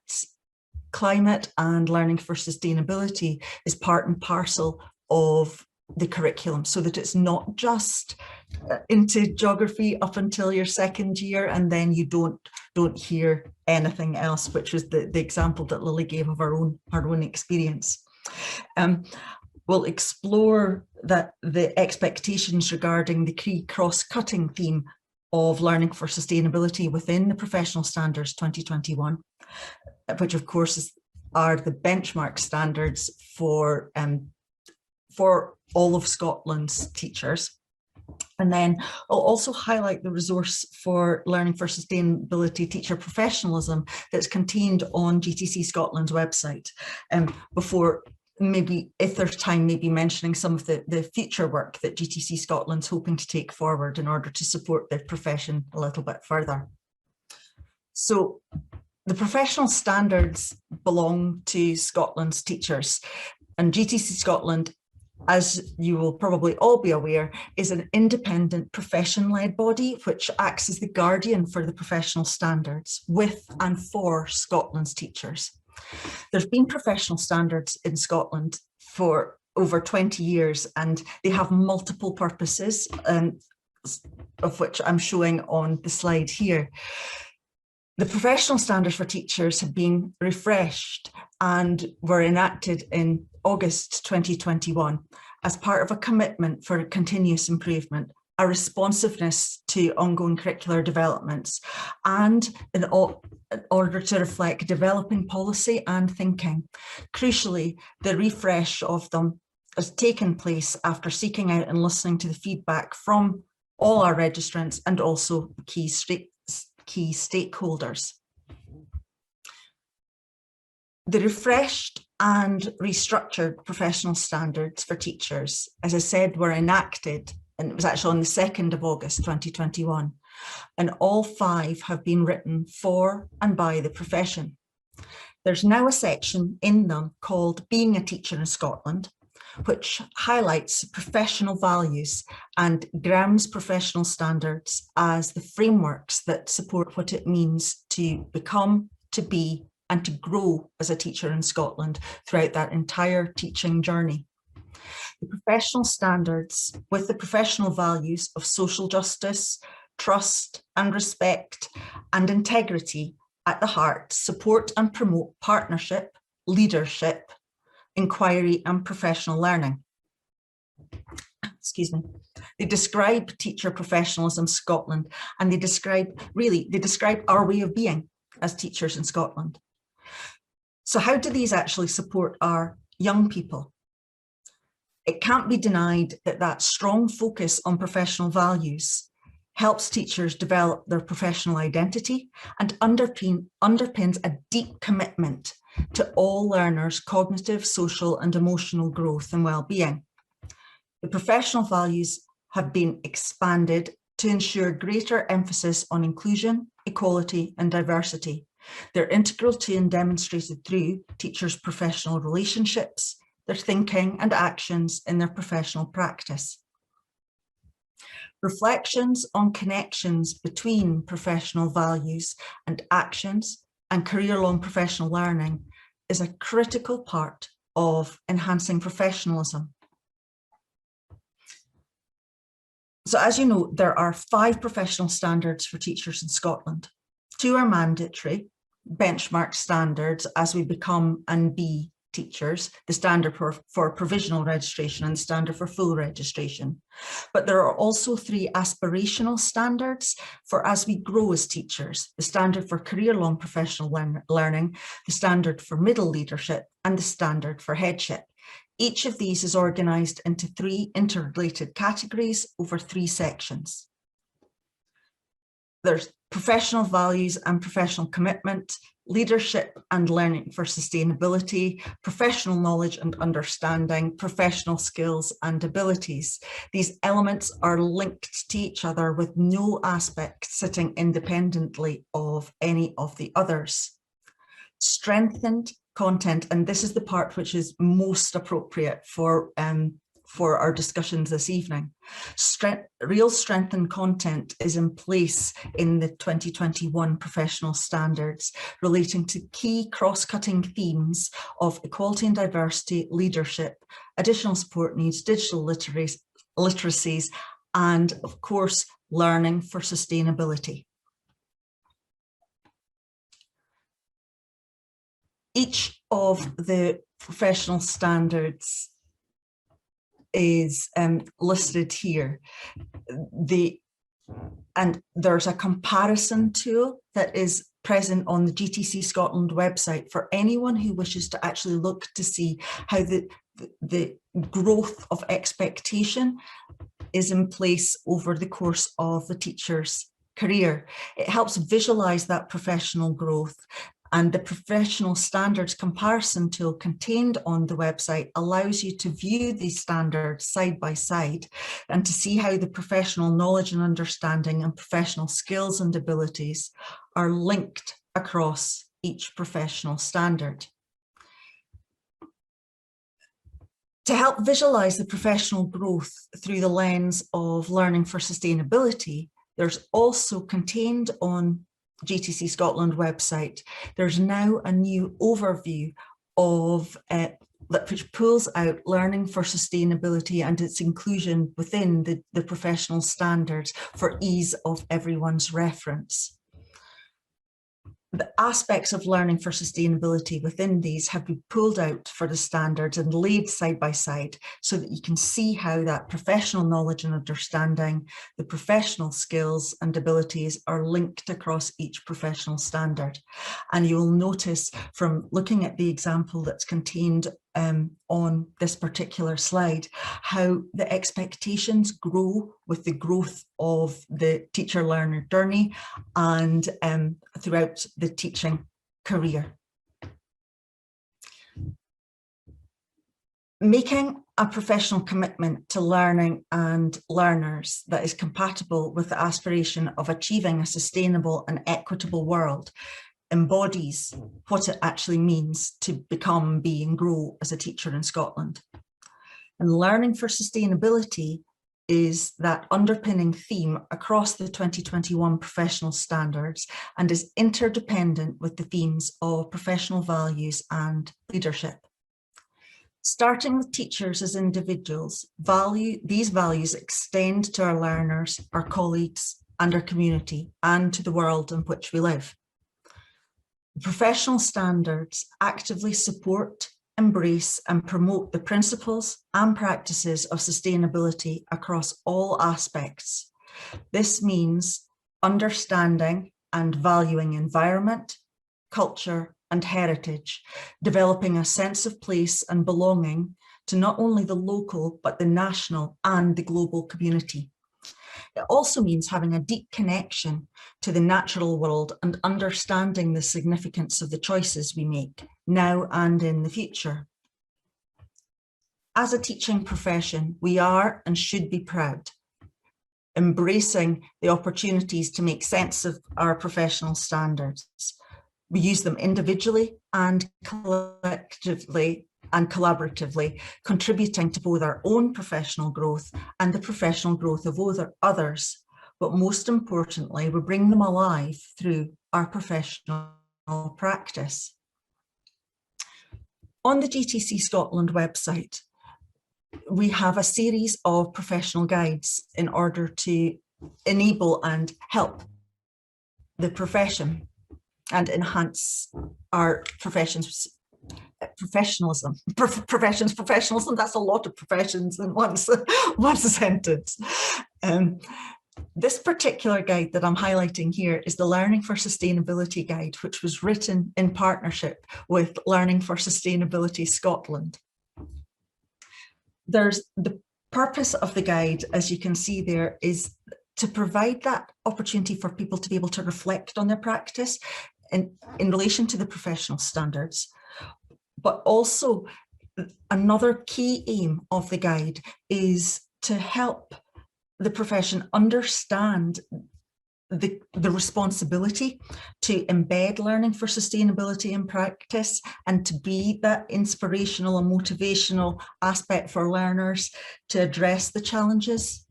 climate and learning for sustainability is part and parcel of the curriculum, so that it's not just into geography up until your 2nd year and then you don't hear anything else, which was the example that Lily gave of our own experience. We'll explore the expectations regarding the key cross-cutting theme of learning for sustainability within the Professional Standards 2021, which of course are the benchmark standards for all of Scotland's teachers. And then I'll also highlight the resource for learning for sustainability teacher professionalism that's contained on GTC Scotland's website, before maybe, if there's time, maybe mentioning some of the future work that GTC Scotland's hoping to take forward in order to support their profession a little bit further. So the professional standards belong to Scotland's teachers, and GTC Scotland, as you will probably all be aware, is an independent profession-led body which acts as the guardian for the professional standards with and for Scotland's teachers. There's been professional standards in Scotland for over 20 years, and they have multiple purposes, of which I'm showing on the slide here. The professional standards for teachers have been refreshed and were enacted in August 2021 as part of a commitment for continuous improvement, a responsiveness to ongoing curricular developments, and in order to reflect developing policy and thinking. Crucially, the refresh of them has taken place after seeking out and listening to the feedback from all our registrants and also key stakeholders. The refreshed and restructured professional standards for teachers, as I said, were enacted, and it was actually on the 2nd of August 2021, and all 5 have been written for and by the profession. There's now a section in them called Being a Teacher in Scotland, which highlights professional values and grounds professional standards as the frameworks that support what it means to become, to be, and to grow as a teacher in Scotland throughout that entire teaching journey. The professional standards, with the professional values of social justice, trust and respect and integrity at the heart, support and promote partnership, leadership, inquiry and professional learning. Excuse me. They describe teacher professionalism in Scotland, and they describe our way of being as teachers in Scotland. So how do these actually support our young people? It can't be denied that that strong focus on professional values helps teachers develop their professional identity and underpins a deep commitment to all learners' cognitive, social and emotional growth and well-being. The professional values have been expanded to ensure greater emphasis on inclusion, equality and diversity. They're integral to and demonstrated through teachers' professional relationships, their thinking and actions in their professional practice. Reflections on connections between professional values and actions and career-long professional learning is a critical part of enhancing professionalism. So as you know, there are 5 professional standards for teachers in Scotland. 2 are mandatory, benchmark standards as we become and be teachers, the standard for provisional registration and the standard for full registration. But there are also 3 aspirational standards for as we grow as teachers, the standard for career-long professional learning, the standard for middle leadership, and the standard for headship. Each of these is organised into 3 interrelated categories over 3 sections. There's professional values and professional commitment, leadership and learning for sustainability, professional knowledge and understanding, professional skills and abilities. These elements are linked to each other with no aspect sitting independently of any of the others. Strengthened content, and this is the part which is most appropriate for our discussions this evening. Real strengthened content is in place in the 2021 professional standards relating to key cross-cutting themes of equality and diversity, leadership, additional support needs, digital literacies, and of course, learning for sustainability. Each of the professional standards is listed here. And there's a comparison tool that is present on the GTC Scotland website for anyone who wishes to actually look to see how the growth of expectation is in place over the course of the teacher's career. It helps visualize that professional growth. And the professional standards comparison tool contained on the website allows you to view these standards side by side and to see how the professional knowledge and understanding and professional skills and abilities are linked across each professional standard. To help visualize the professional growth through the lens of learning for sustainability, there's also contained on GTC Scotland website, there's now a new overview of which pulls out learning for sustainability and its inclusion within the professional standards for ease of everyone's reference. The aspects of learning for sustainability within these have been pulled out for the standards and laid side by side so that you can see how that professional knowledge and understanding, the professional skills and abilities are linked across each professional standard. And you will notice from looking at the example that's contained on this particular slide, how the expectations grow with the growth of the teacher-learner journey and throughout the teaching career. Making a professional commitment to learning and learners that is compatible with the aspiration of achieving a sustainable and equitable world embodies what it actually means to become, be and grow as a teacher in Scotland. And learning for sustainability is that underpinning theme across the 2021 professional standards and is interdependent with the themes of professional values and leadership. Starting with teachers as individuals, these values extend to our learners, our colleagues and our community and to the world in which we live. Professional standards actively support, embrace and promote the principles and practices of sustainability across all aspects. This means understanding and valuing environment, culture and heritage, developing a sense of place and belonging to not only the local but the national and the global community. It also means having a deep connection to the natural world and understanding the significance of the choices we make now and in the future. As a teaching profession, we are and should be proud, embracing the opportunities to make sense of our professional standards. We use them individually and collectively and collaboratively, contributing to both our own professional growth and the professional growth of others. But most importantly, we bring them alive through our professional practice. On the GTC Scotland website, we have a series of professional guides in order to enable and help the profession and enhance our professionalism. That's a lot of professions in one sentence. This particular guide that I'm highlighting here is the Learning for Sustainability Guide, which was written in partnership with Learning for Sustainability Scotland. There's the purpose of the guide, as you can see there, is to provide that opportunity for people to be able to reflect on their practice in relation to the professional standards. But also another key aim of the guide is to help the profession understand the responsibility to embed learning for sustainability in practice and to be that inspirational and motivational aspect for learners to address the challenges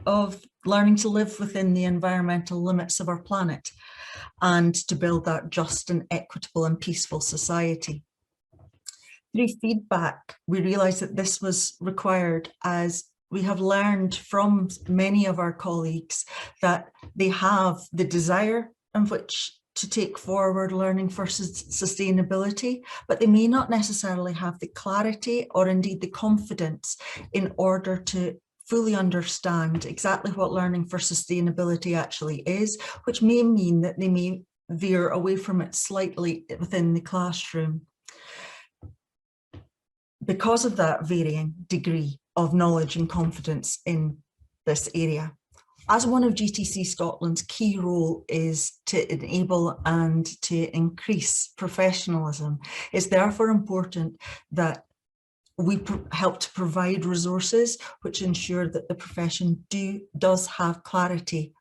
of learning to live within the environmental limits of our planet and to build that just and equitable and peaceful society. Through feedback, we realised that this was required, as we have learned from many of our colleagues that they have the desire in which to take forward learning for sustainability, but they may not necessarily have the clarity or indeed the confidence in order to fully understand exactly what learning for sustainability actually is, which may mean that they may veer away from it slightly within the classroom. Because of that varying degree of knowledge and confidence in this area. As one of GTC Scotland's key role is to enable and to increase professionalism, it's therefore important that we help to provide resources which ensure that the profession does have clarity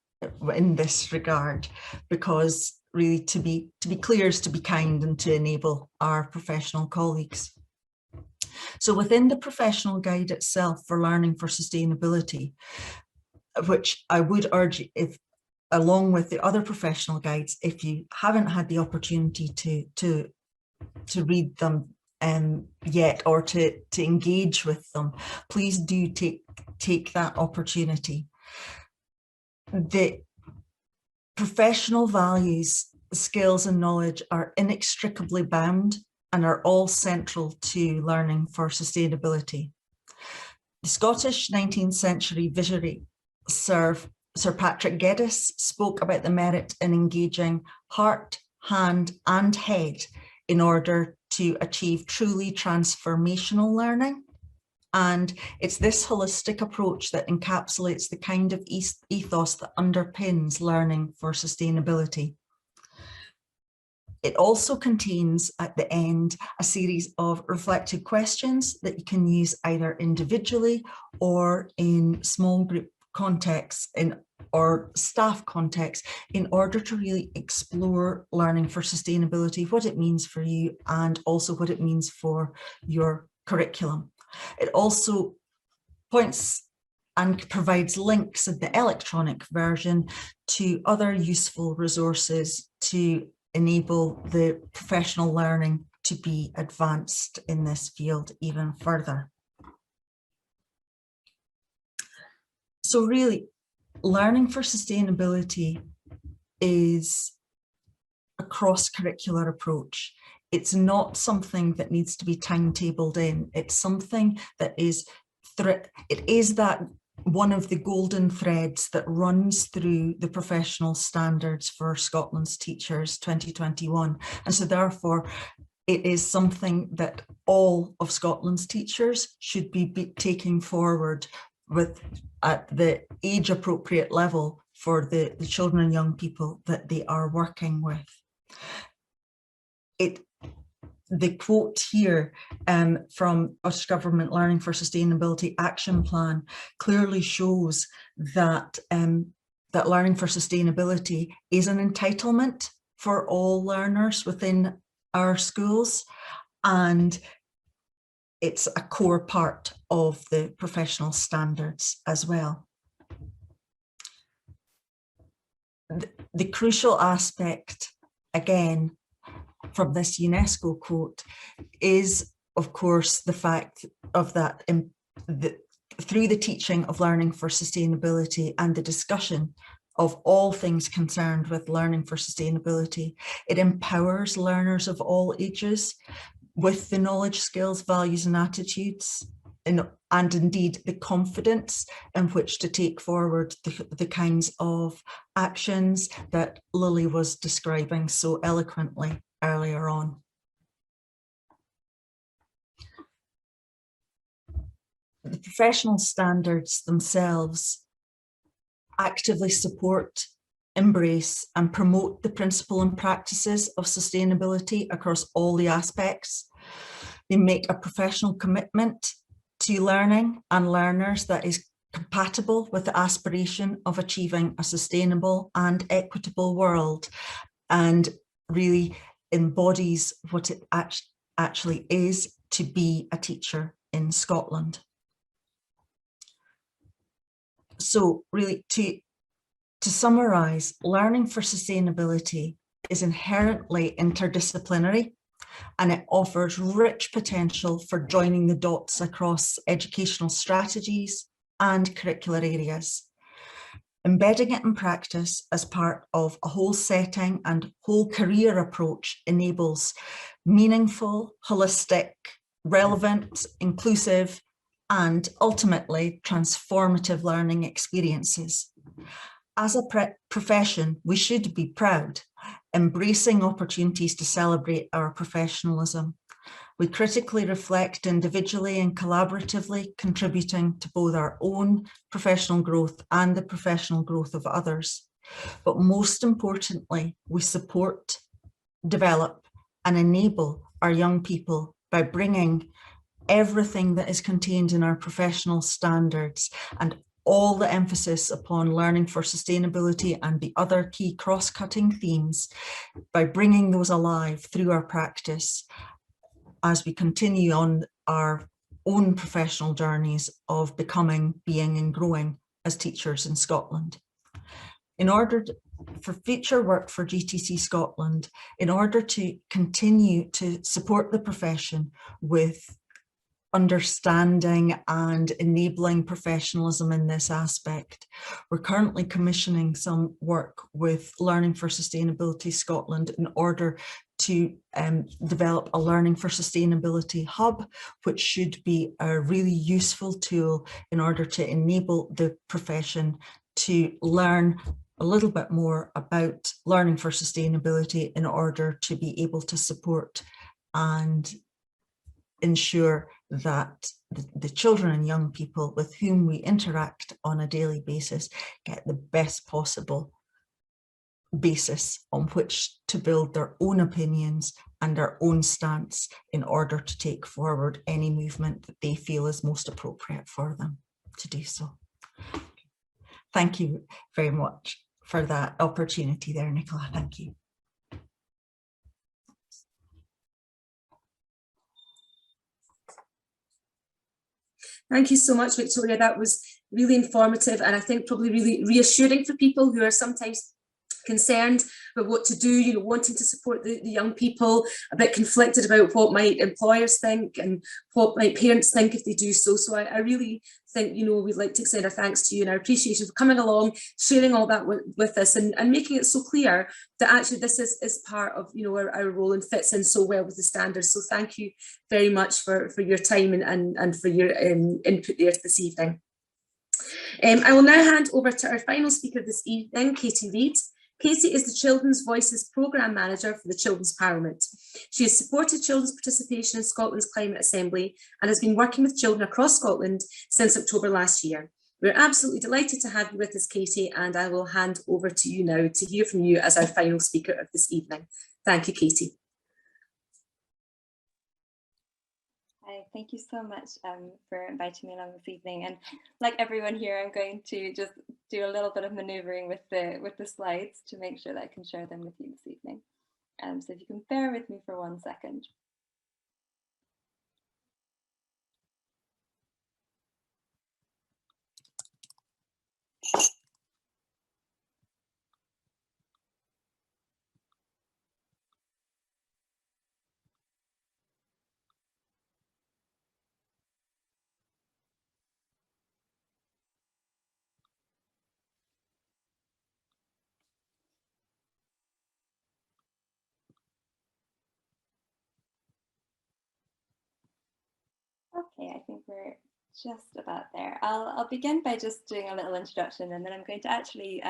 in this regard, because really to be clear is to be kind and to enable our professional colleagues. So within the professional guide itself for learning for sustainability, which I would urge, if along with the other professional guides, if you haven't had the opportunity to read them yet or to engage with them, please do take that opportunity. The professional values, skills and knowledge are inextricably bound and are all central to learning for sustainability. The Scottish 19th century visionary Sir Patrick Geddes spoke about the merit in engaging heart, hand and head in order to achieve truly transformational learning. And it's this holistic approach that encapsulates the kind of ethos that underpins learning for sustainability. It also contains at the end a series of reflective questions that you can use either individually or in small group contexts or staff context in order to really explore learning for sustainability, what it means for you and also what it means for your curriculum. It also points and provides links in the electronic version to other useful resources to enable the professional learning to be advanced in this field even further. So really, learning for sustainability is a cross-curricular approach. It's not something that needs to be timetabled in. It's something that is that one of the golden threads that runs through the professional standards for Scotland's Teachers 2021. And so therefore, it is something that all of Scotland's teachers should be taking forward at the age appropriate level for the children and young people that they are working with. The quote here from Scottish Government Learning for Sustainability Action Plan clearly shows that, that learning for sustainability is an entitlement for all learners within our schools, and it's a core part of the professional standards as well. The crucial aspect, again, from this UNESCO quote is, of course, the fact of that through the teaching of learning for sustainability and the discussion of all things concerned with learning for sustainability, it empowers learners of all ages with the knowledge, skills, values and attitudes, and indeed the confidence in which to take forward the kinds of actions that Lily was describing so eloquently earlier on. The professional standards themselves actively support, embrace and promote the principle and practices of sustainability across all the aspects. They make a professional commitment to learning and learners that is compatible with the aspiration of achieving a sustainable and equitable world, and really embodies what it actually is to be a teacher in Scotland. So really, to summarise, learning for sustainability is inherently interdisciplinary, and it offers rich potential for joining the dots across educational strategies and curricular areas. Embedding it in practice as part of a whole setting and whole career approach enables meaningful, holistic, relevant, inclusive, and ultimately transformative learning experiences. As a profession, we should be proud, embracing opportunities to celebrate our professionalism. We critically reflect individually and collaboratively, contributing to both our own professional growth and the professional growth of others. But most importantly, we support, develop, and enable our young people by bringing everything that is contained in our professional standards and all the emphasis upon learning for sustainability and the other key cross-cutting themes, by bringing those alive through our practice as we continue on our own professional journeys of becoming, being and growing as teachers in Scotland. In order for future work for GTC Scotland, in order to continue to support the profession with understanding and enabling professionalism in this aspect, we're currently commissioning some work with Learning for Sustainability Scotland in order to develop a Learning for Sustainability hub, which should be a really useful tool in order to enable the profession to learn a little bit more about learning for sustainability in order to be able to support and ensure that the children and young people with whom we interact on a daily basis get the best possible basis on which to build their own opinions and their own stance in order to take forward any movement that they feel is most appropriate for them to do so. Thank you very much for that opportunity there, Nicola. Thank you. Thank you so much, Victoria. That was really informative, and I think probably really reassuring for people who are sometimes concerned about what to do, you know, wanting to support the young people, a bit conflicted about what might employers think and what might parents think if they do so. So I really think, you know, we'd like to extend our thanks to you and our appreciation for coming along, sharing all that with us and making it so clear that actually this is part of, you know, our role and fits in so well with the standards. So thank you very much for your time and for your input there this evening. I will now hand over to our final speaker this evening, Katie Reid. Katie is the Children's Voices Programme Manager for the Children's Parliament. She has supported children's participation in Scotland's Climate Assembly and has been working with children across Scotland since October last year. We're absolutely delighted to have you with us, Katie, and I will hand over to you now to hear from you as our final speaker of this evening. Thank you, Katie. Hi, thank you so much for inviting me along this evening. And like everyone here, I'm going to just do a little bit of manoeuvring with the slides to make sure that I can share them with you this evening. So if you can bear with me for 1 second. Okay, I think we're just about there. I'll begin by just doing a little introduction, and then I'm going to actually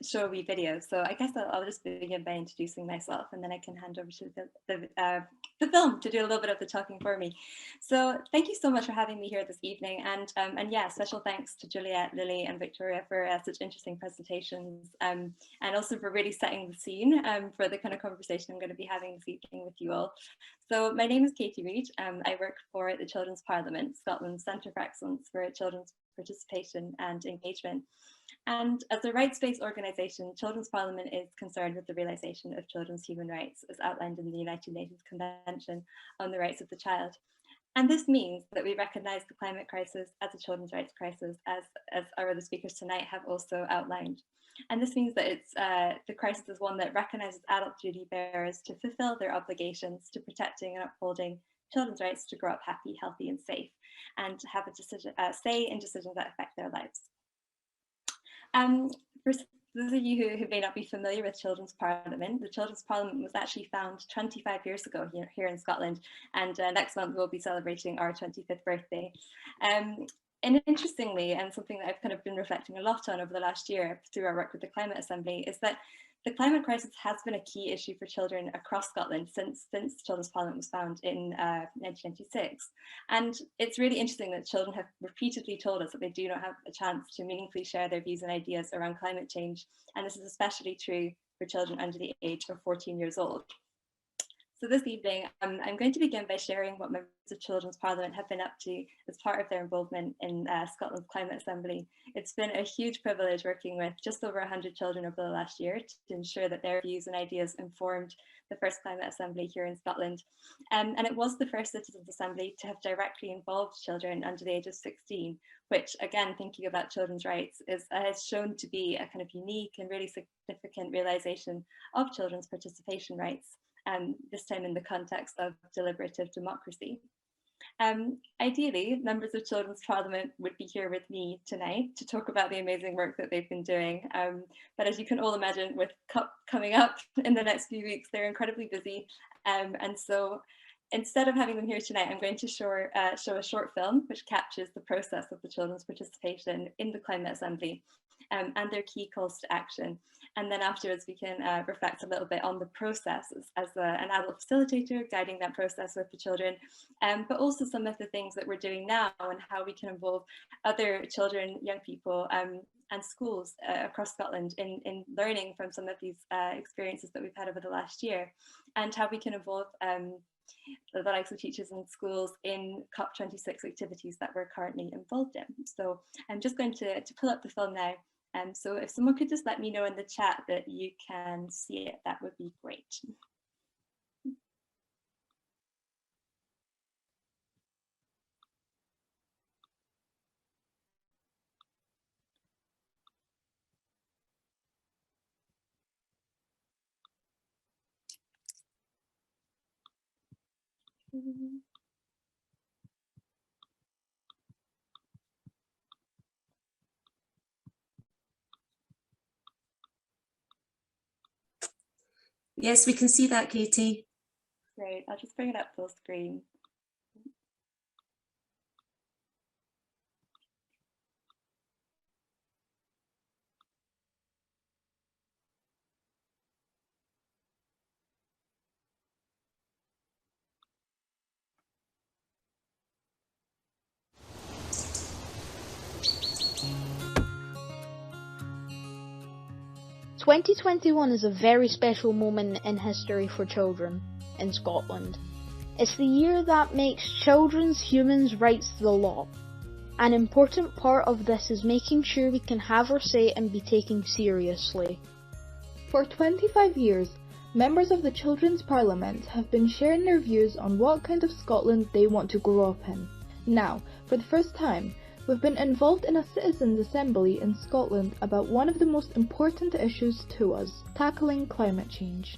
show a wee video. So I guess I'll just begin by introducing myself, and then I can hand over to the film to do a little bit of the talking for me. So thank you so much for having me here this evening, and yeah, special thanks to Juliet, Lily, and Victoria for such interesting presentations, and also for really setting the scene for the kind of conversation I'm going to be having this evening with you all. So my name is Katie Reid. I work for the Children's Parliament, Scotland's Centre for Excellence for Children's Participation and Engagement. And as a rights-based organisation, Children's Parliament is concerned with the realisation of children's human rights as outlined in the United Nations Convention on the Rights of the Child. And this means that we recognise the climate crisis as a children's rights crisis, as our other speakers tonight have also outlined. And this means that the crisis is one that recognises adult duty bearers to fulfil their obligations to protecting and upholding children's rights to grow up happy, healthy and safe, and to have a say in decisions that affect their lives. For those of you who may not be familiar with Children's Parliament, the Children's Parliament was actually founded 25 years ago here in Scotland, and next month we'll be celebrating our 25th birthday. And interestingly, and something that I've kind of been reflecting a lot on over the last year through our work with the Climate Assembly, is that the climate crisis has been a key issue for children across Scotland since Children's Parliament was founded in 1996. And it's really interesting that children have repeatedly told us that they do not have a chance to meaningfully share their views and ideas around climate change. And this is especially true for children under the age of 14 years old. So this evening, I'm going to begin by sharing what members of Children's Parliament have been up to as part of their involvement in Scotland's Climate Assembly. It's been a huge privilege working with just over 100 children over the last year to ensure that their views and ideas informed the first Climate Assembly here in Scotland. And it was the first Citizens' Assembly to have directly involved children under the age of 16, which again, thinking about children's rights, has shown to be a kind of unique and really significant realisation of children's participation rights. This time in the context of deliberative democracy. Ideally, members of Children's Parliament would be here with me tonight to talk about the amazing work that they've been doing. But as you can all imagine, with CUP coming up in the next few weeks, they're incredibly busy. And so instead of having them here tonight, I'm going to show a short film which captures the process of the children's participation in the Climate Assembly and their key calls to action. And then afterwards, we can reflect a little bit on the process as an adult facilitator, guiding that process with the children, but also some of the things that we're doing now and how we can involve other children, young people, and schools across Scotland in learning from some of these experiences that we've had over the last year, and how we can involve the likes of teachers in schools in COP26 activities that we're currently involved in. So I'm just going to pull up the film now. So if someone could just let me know in the chat that you can see it, that would be great. Yes, we can see that, Katie. Great, I'll just bring it up full screen. "2021 is a very special moment in history for children in Scotland. It's the year that makes children's human rights the law. An important part of this is making sure we can have our say and be taken seriously. For 25 years, members of the Children's Parliament have been sharing their views on what kind of Scotland they want to grow up in. Now, for the first time, we've been involved in a citizens' assembly in Scotland about one of the most important issues to us, tackling climate change.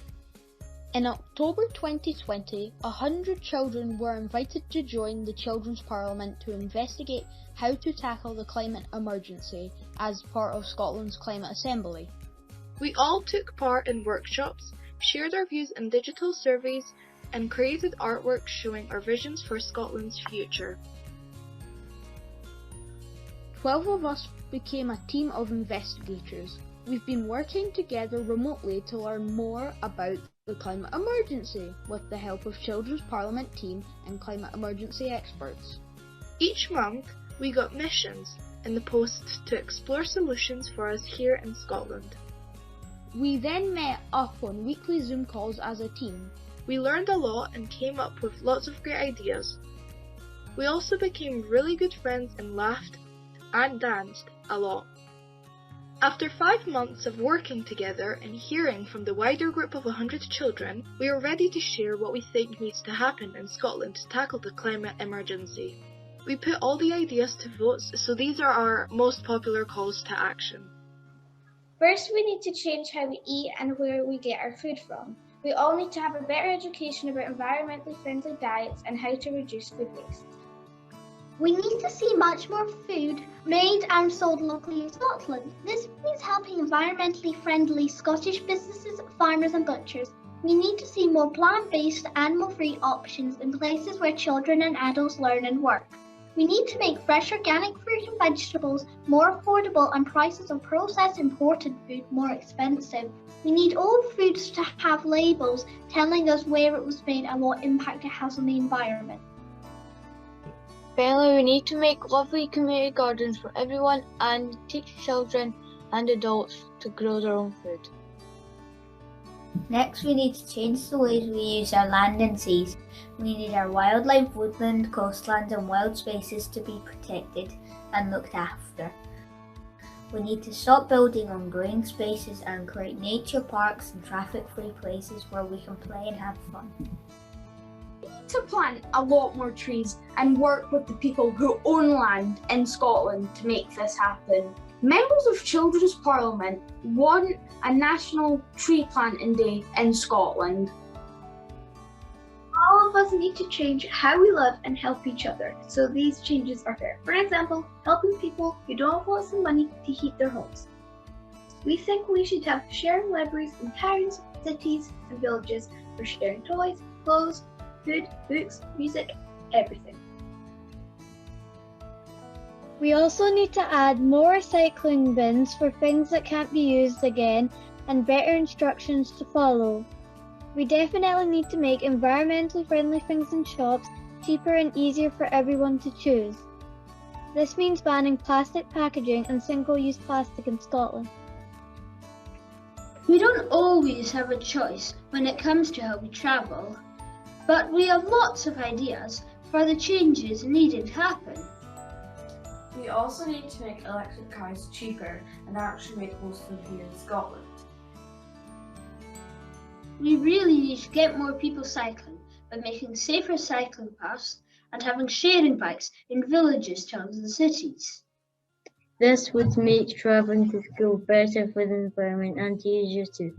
In October 2020, 100 children were invited to join the Children's Parliament to investigate how to tackle the climate emergency as part of Scotland's Climate Assembly. We all took part in workshops, shared our views in digital surveys, and created artwork showing our visions for Scotland's future. 12 of us became a team of investigators. We've been working together remotely to learn more about the climate emergency with the help of Children's Parliament team and climate emergency experts. Each month, we got missions in the post to explore solutions for us here in Scotland. We then met up on weekly Zoom calls as a team. We learned a lot and came up with lots of great ideas. We also became really good friends and laughed and danced a lot. After 5 months of working together and hearing from the wider group of 100 children, we are ready to share what we think needs to happen in Scotland to tackle the climate emergency. We put all the ideas to votes, so these are our most popular calls to action. First, we need to change how we eat and where we get our food from. We all need to have a better education about environmentally friendly diets and how to reduce food waste. We need to see much more food made and sold locally in Scotland. This means helping environmentally friendly Scottish businesses, farmers and butchers. We need to see more plant-based, animal-free options in places where children and adults learn and work. We need to make fresh organic fruit and vegetables more affordable and prices of processed imported food more expensive. We need all foods to have labels telling us where it was made and what impact it has on the environment. Finally, we need to make lovely community gardens for everyone and teach children and adults to grow their own food. Next, we need to change the ways we use our land and seas. We need our wildlife, woodland, coastlands and wild spaces to be protected and looked after. We need to stop building on growing spaces and create nature parks and traffic-free places where we can play and have fun. We need to plant a lot more trees and work with the people who own land in Scotland to make this happen. Members of Children's Parliament want a national tree planting day in Scotland. All of us need to change how we live and help each other, so these changes are fair. For example, helping people who don't have lots of money to heat their homes. We think we should have sharing libraries in towns, cities and villages for sharing toys, clothes, food, books, music, everything. We also need to add more recycling bins for things that can't be used again and better instructions to follow. We definitely need to make environmentally friendly things in shops cheaper and easier for everyone to choose. This means banning plastic packaging and single-use plastic in Scotland. We don't always have a choice when it comes to how we travel, but we have lots of ideas for the changes needed to happen. We also need to make electric cars cheaper and actually make most of them here in Scotland. We really need to get more people cycling by making safer cycling paths and having sharing bikes in villages, towns and cities. This would make travelling to school better for the environment and easier too.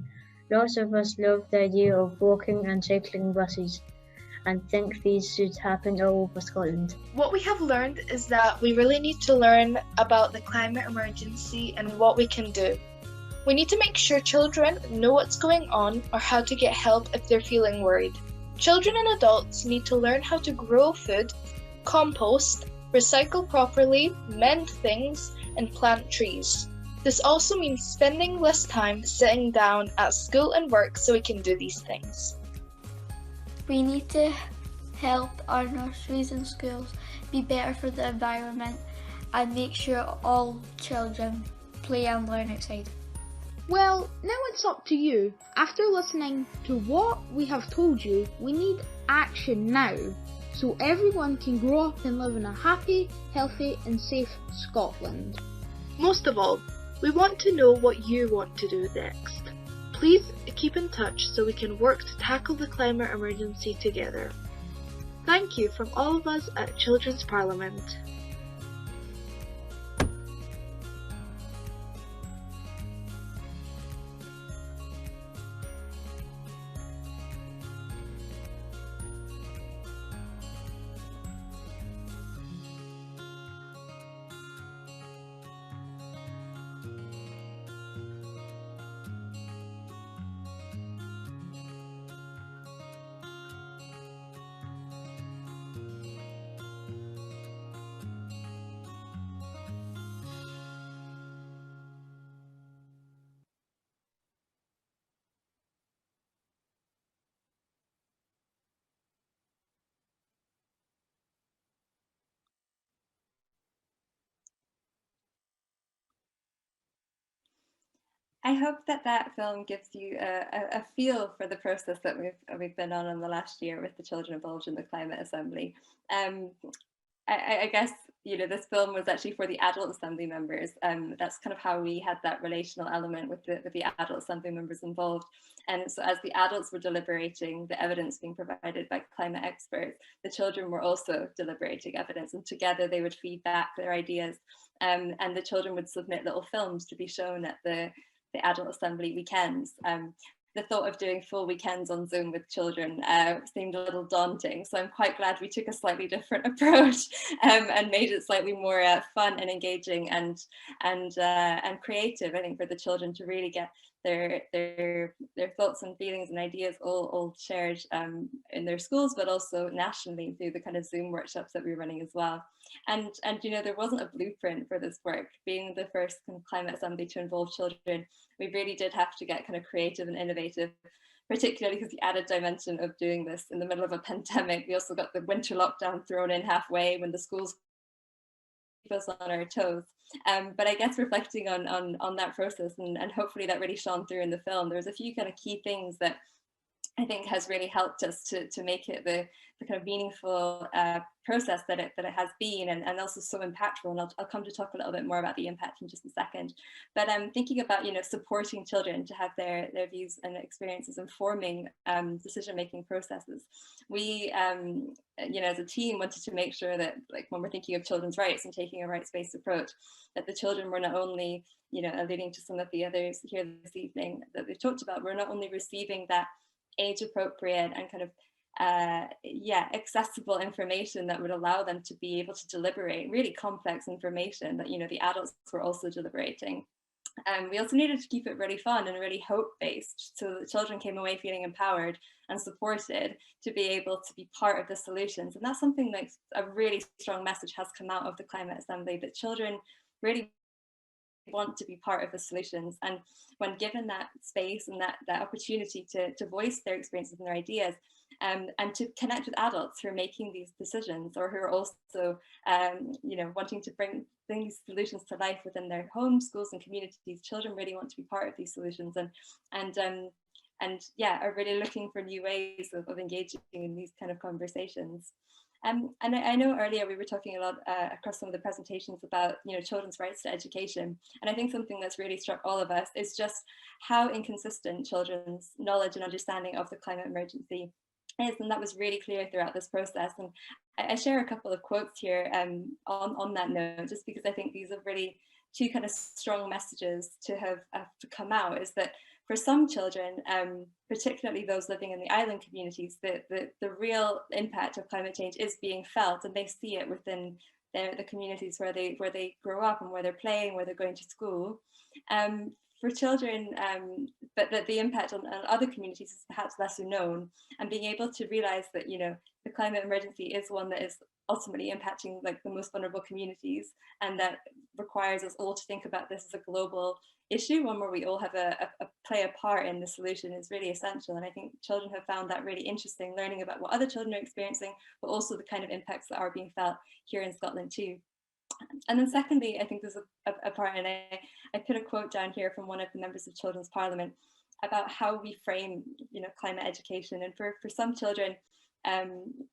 Lots of us love the idea of walking and cycling buses and think these should happen all over Scotland. What we have learned is that we really need to learn about the climate emergency and what we can do. We need to make sure children know what's going on or how to get help if they're feeling worried. Children and adults need to learn how to grow food, compost, recycle properly, mend things, and plant trees. This also means spending less time sitting down at school and work so we can do these things. We need to help our nurseries and schools be better for the environment and make sure all children play and learn outside. Well, now it's up to you. After listening to what we have told you, we need action now, so everyone can grow up and live in a happy, healthy and safe Scotland. Most of all, we want to know what you want to do next. Please keep in touch so we can work to tackle the climate emergency together. Thank you from all of us at Children's Parliament. I hope that that film gives you a feel for the process that we've been on in the last year with the children involved in the Climate Assembly. I guess, you know, this film was actually for the adult assembly members. That's kind of how we had that relational element with the adult assembly members involved. And so as the adults were deliberating the evidence being provided by climate experts, the children were also deliberating evidence, and together they would feed back their ideas. And the children would submit little films to be shown at the adult assembly weekends. The thought of doing full weekends on Zoom with children seemed a little daunting. So I'm quite glad we took a slightly different approach and made it slightly more fun and engaging and creative, I think, for the children to really get their thoughts and feelings and ideas all shared in their schools, but also nationally through the kind of Zoom workshops that we're running as well. And you know, there wasn't a blueprint for this work. Being the first kind of climate assembly to involve children, we really did have to get kind of creative and innovative, particularly because the added dimension of doing this in the middle of a pandemic. We also got the winter lockdown thrown in halfway when the schools keep us on our toes. But I guess reflecting on that process, and hopefully that really shone through in the film, there's a few kind of key things that I think has really helped us to make it the kind of meaningful process that it has been, and also so impactful. And I'll come to talk a little bit more about the impact in just a second. But I'm thinking about, you know, supporting children to have their views and experiences informing decision-making processes. We, you know, as a team wanted to make sure that, like, when we're thinking of children's rights and taking a rights-based approach, that the children were not only, you know, alluding to some of the others here this evening that we've talked about, we're not only receiving that age appropriate and kind of accessible information that would allow them to be able to deliberate really complex information that, you know, the adults were also deliberating. We also needed to keep it really fun and really hope-based, so that children came away feeling empowered and supported to be able to be part of the solutions. And that's something like a really strong message has come out of the Climate Assembly, that children really want to be part of the solutions, and when given that space and that opportunity to voice their experiences and their ideas, and to connect with adults who are making these decisions, or who are also you know, wanting to bring these solutions to life within their homes, schools and communities, children really want to be part of these solutions, and yeah, are really looking for new ways of engaging in these kind of conversations. And I know earlier we were talking a lot across some of the presentations about, you know, children's rights to education. And I think something that's really struck all of us is just how inconsistent children's knowledge and understanding of the climate emergency is. And that was really clear throughout this process. And I share a couple of quotes here on that note, just because I think these are really two kind of strong messages to have to come out, is that for some children, particularly those living in the island communities, the real impact of climate change is being felt, and they see it within the communities where they grow up and where they're playing, where they're going to school. For children, but that the impact on other communities is perhaps lesser known, and being able to realize that, you know, the climate emergency is one that is ultimately impacting like the most vulnerable communities, and that requires us all to think about this as a global issue, one where we all have play a part in the solution, is really essential. And I think children have found that really interesting, learning about what other children are experiencing, but also the kind of impacts that are being felt here in Scotland too. And then secondly, I think there's a part, and I put a quote down here from one of the members of Children's Parliament about how we frame, you know, climate education. And for some children,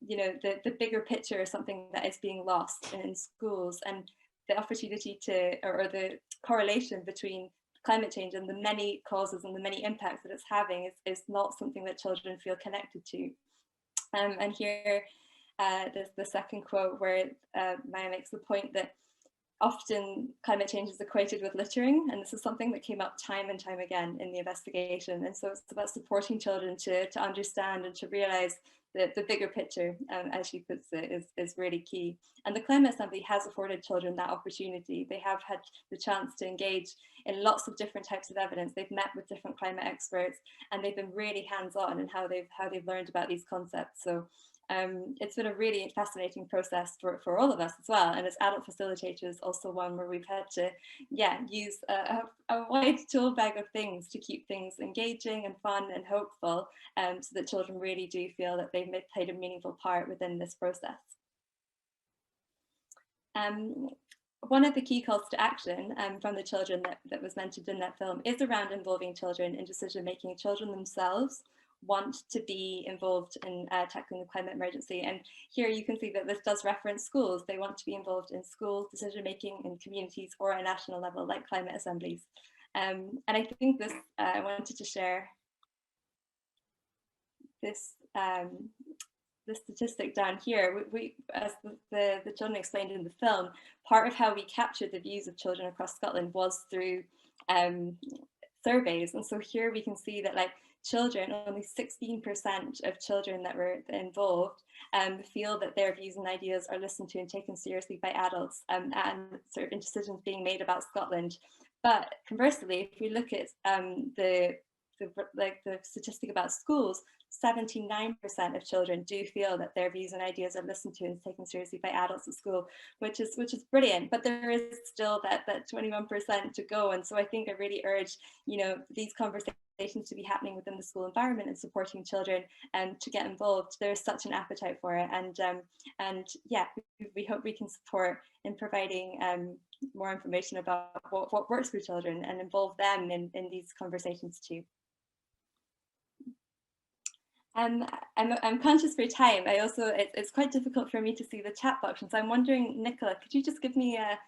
you know, the bigger picture is something that is being lost in schools, and the opportunity to, or the correlation between climate change and the many causes and the many impacts that it's having is not something that children feel connected to. And here, there's the second quote where Maya makes the point that often climate change is equated with littering, and this is something that came up time and time again in the investigation. And so it's about supporting children to understand and to realise that the bigger picture, as she puts it, is really key. And the Climate Assembly has afforded children that opportunity. They have had the chance to engage in lots of different types of evidence. They've met with different climate experts, and they've been really hands-on in how they've learned about these concepts. So it's been a really fascinating process for all of us as well. And as adult facilitators, also one where we've had to, use a wide tool bag of things to keep things engaging and fun and hopeful, so that children really do feel that they've played a meaningful part within this process. one of the key calls to action from the children that was mentioned in that film is around involving children in decision making. Children themselves want to be involved in tackling the climate emergency, and here you can see that this does reference schools. They want to be involved in school decision making, in communities, or at a national level like climate assemblies. And I think this I wanted to share this the statistic down here. We as the children explained in the film, part of how we captured the views of children across Scotland was through surveys. And so here we can see that, like, children, only 16% of children that were involved feel that their views and ideas are listened to and taken seriously by adults, and sort of in decisions being made about Scotland. But conversely, if we look at the statistic about schools, 79% of children do feel that their views and ideas are listened to and taken seriously by adults at school, which is brilliant. But there is still that 21% to go. And so I think I really urge, you know, these conversations to be happening within the school environment and supporting children and to get involved. There is such an appetite for it, and yeah, we hope we can support in providing more information about what works for children and involve them in these conversations too. I'm conscious for time. I also, it's quite difficult for me to see the chat box, and so I'm wondering, Nicola, could you just give me a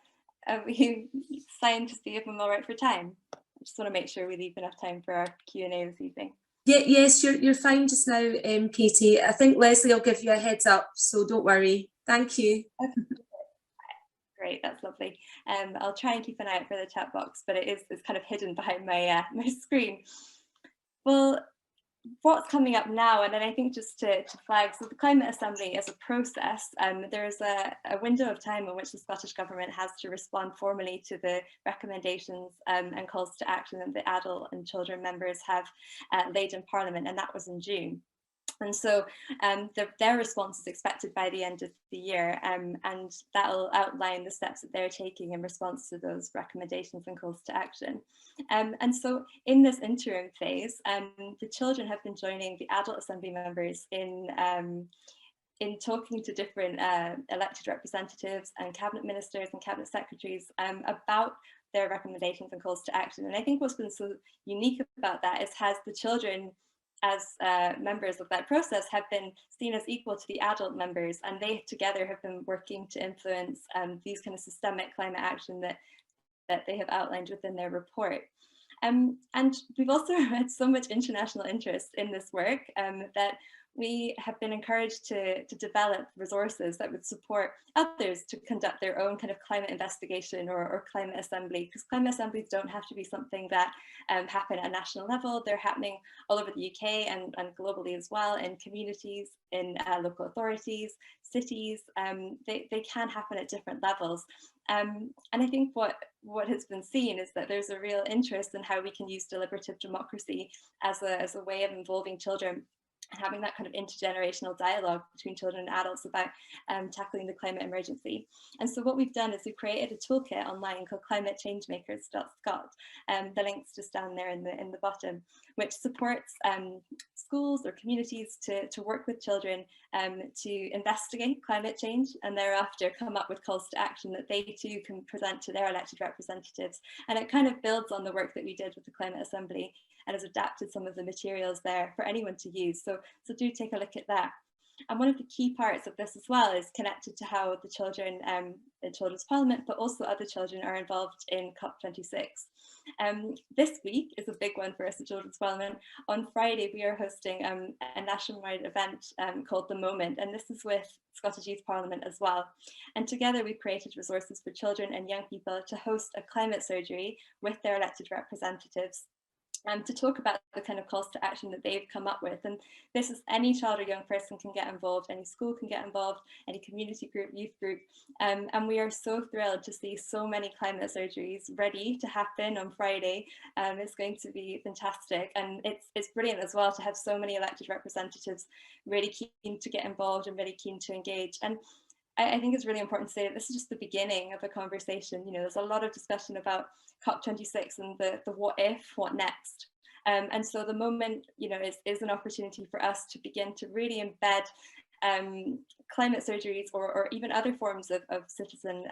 sign to see if I'm all right for time? I just want to make sure we leave enough time for our Q&A this evening. Yeah, yes, you're fine just now, Katie. I think Leslie will give you a heads up, so don't worry. Thank you. Okay. Great, that's lovely. I'll try and keep an eye out for the chat box, but it's kind of hidden behind my my screen. Well, what's coming up now, and then I think just to flag, so the Climate Assembly as a process, there is a window of time in which the Scottish Government has to respond formally to the recommendations and calls to action that the adult and children members have laid in Parliament, and that was in June. And so their response is expected by the end of the year, and that'll outline the steps that they're taking in response to those recommendations and calls to action. And so in this interim phase, the children have been joining the adult assembly members in talking to different elected representatives and cabinet ministers and cabinet secretaries about their recommendations and calls to action. And I think what's been so unique about that is has the children as members of that process have been seen as equal to the adult members, and they together have been working to influence these kind of systemic climate action that they have outlined within their report. And we've also had so much international interest in this work that we have been encouraged to develop resources that would support others to conduct their own kind of climate investigation or climate assembly, because climate assemblies don't have to be something that happen at a national level. They're happening all over the UK and globally as well, in communities, in local authorities, cities. They can happen at different levels. And I think what has been seen is that there's a real interest in how we can use deliberative democracy as a way of involving children and having that kind of intergenerational dialogue between children and adults about tackling the climate emergency. And so what we've done is we've created a toolkit online called climateChangemakers.scot. The link's just down there in the bottom, which supports schools or communities to work with children to investigate climate change and thereafter come up with calls to action that they too can present to their elected representatives. And it kind of builds on the work that we did with the Climate Assembly and has adapted some of the materials there for anyone to use. So do take a look at that. And one of the key parts of this as well is connected to how the children in Children's Parliament, but also other children, are involved in COP26. This week is a big one for us at Children's Parliament. On Friday, we are hosting a nationwide event called The Moment, and this is with Scottish Youth Parliament as well. And together we've created resources for children and young people to host a climate surgery with their elected representatives, to talk about the kind of calls to action that they've come up with. And this is any child or young person can get involved, any school can get involved, any community group, youth group. And we are so thrilled to see so many climate surgeries ready to happen on Friday. It's going to be fantastic. And it's brilliant as well to have so many elected representatives really keen to get involved and really keen to engage. And I think it's really important to say that this is just the beginning of a conversation. You know, there's a lot of discussion about COP26 and the what if, what next. And so the moment, you know, is an opportunity for us to begin to really embed climate surgeries or even other forms of citizen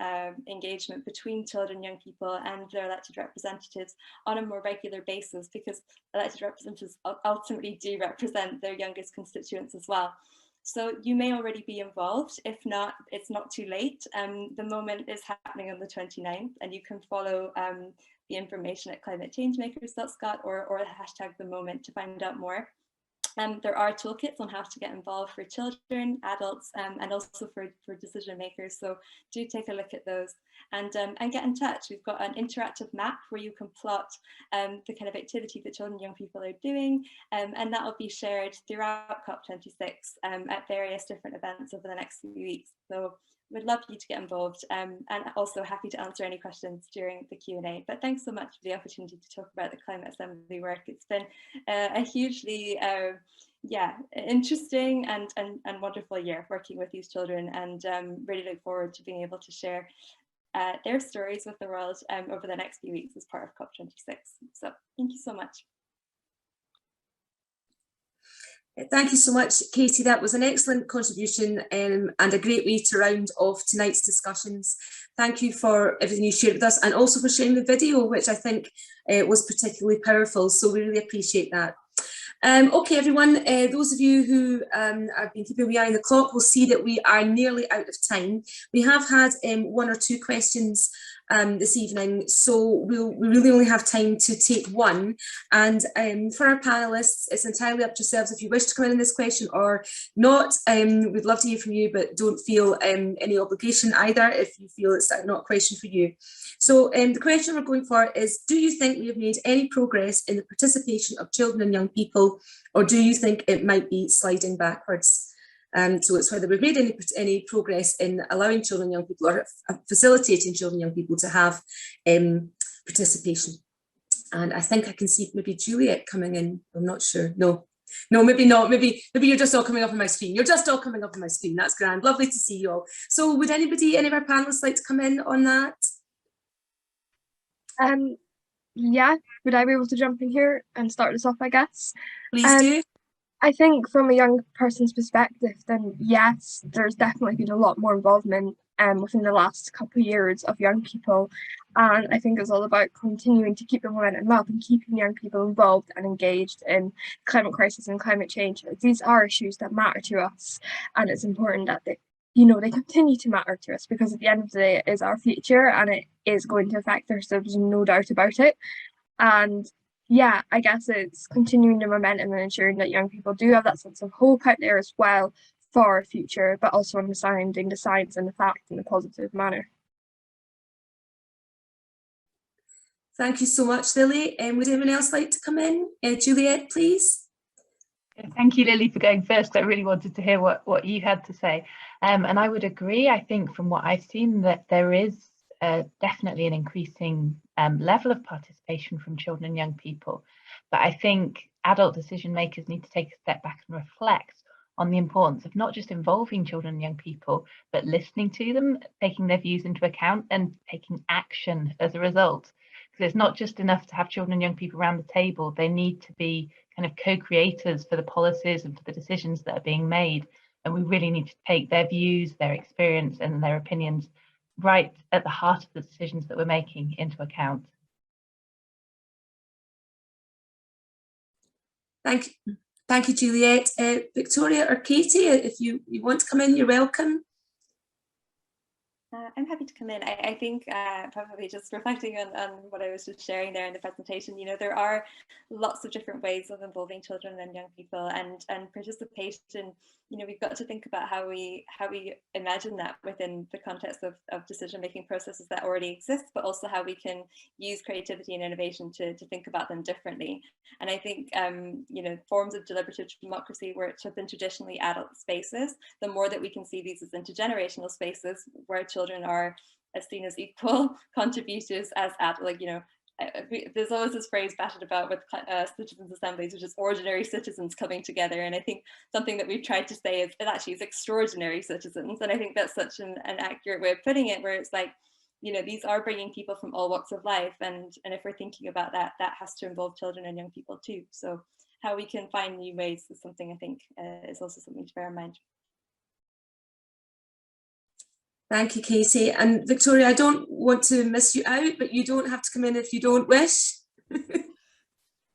engagement between children, young people and their elected representatives on a more regular basis, because elected representatives ultimately do represent their youngest constituents as well. So you may already be involved. If not, it's not too late. The moment is happening on the 29th, and you can follow the information at climatechangemakers.scot or hashtag the moment to find out more. There are toolkits on how to get involved for children, adults, and also for decision makers. So do take a look at those and get in touch. We've got an interactive map where you can plot the kind of activity that children and young people are doing, and that will be shared throughout COP26 at various different events over the next few weeks. So we'd love you to get involved, and also happy to answer any questions during the Q&A. But thanks so much for the opportunity to talk about the Climate Assembly work. It's been a hugely interesting and wonderful year working with these children, and really look forward to being able to share their stories with the world over the next few weeks as part of COP26. So thank you so much. Thank you so much, Katie. That was an excellent contribution and a great way to round off tonight's discussions. Thank you for everything you shared with us, and also for sharing the video, which I think was particularly powerful. So we really appreciate that. Okay, everyone, those of you who have been keeping an eye on the clock will see that we are nearly out of time. We have had one or two questions this evening, so we really only have time to take one. And for our panellists, it's entirely up to yourselves if you wish to come in this question or not. We'd love to hear from you, but don't feel any obligation either if you feel it's not a question for you. So the question we're going for is, do you think we have made any progress in the participation of children and young people, or do you think it might be sliding backwards? So it's whether we've made any progress in allowing children and young people, or facilitating children and young people to have participation. And I think I can see maybe Juliet coming in. I'm not sure. No, maybe not. Maybe you're just all coming up on my screen. You're just all coming up on my screen. That's grand. Lovely to see you all. So would any of our panelists like to come in on that? Yeah, would I be able to jump in here and start this off, I guess? Please do. I think from a young person's perspective, then yes, there's definitely been a lot more involvement within the last couple of years of young people. And I think it's all about continuing to keep the momentum up and keeping young people involved and engaged in climate crisis and climate change. These are issues that matter to us, and it's important that they continue to matter to us, because at the end of the day, it is our future and it is going to affect us. There's no doubt about it. And yeah, I guess it's continuing the momentum and ensuring that young people do have that sense of hope out there as well for our future, but also understanding the science and the facts in a positive manner. Thank you so much, Lily. Would anyone else like to come in? Juliet, please. Thank you, Lily, for going first. I really wanted to hear what you had to say. And I would agree, I think, from what I've seen, that there is definitely an increasing level of participation from children and young people. But I think adult decision makers need to take a step back and reflect on the importance of not just involving children and young people, but listening to them, taking their views into account and taking action as a result. Because it's not just enough to have children and young people around the table. They need to be kind of co-creators for the policies and for the decisions that are being made. And we really need to take their views, their experience and their opinions right at the heart of the decisions that we're making into account. Thank you, Juliet. Victoria or Katie, if you want to come in, you're welcome. I'm happy to come in. I think probably just reflecting on what I was just sharing there in the presentation, there are lots of different ways of involving children and young people, and participation. We've got to think about how we imagine that within the context of decision-making processes that already exist, but also how we can use creativity and innovation to think about them differently. And I think forms of deliberative democracy, which have been traditionally adult spaces, the more that we can see these as intergenerational spaces where children are seen as equal contributors as adults. There's always this phrase batted about with citizens' assemblies, which is ordinary citizens coming together. And I think something that we've tried to say is it actually is extraordinary citizens. And I think that's such an accurate way of putting it, where it's like, these are bringing people from all walks of life. And if we're thinking about that, that has to involve children and young people too. So how we can find new ways is something I think is also something to bear in mind. Thank you, Katie. And Victoria, I don't want to miss you out, but you don't have to come in if you don't wish.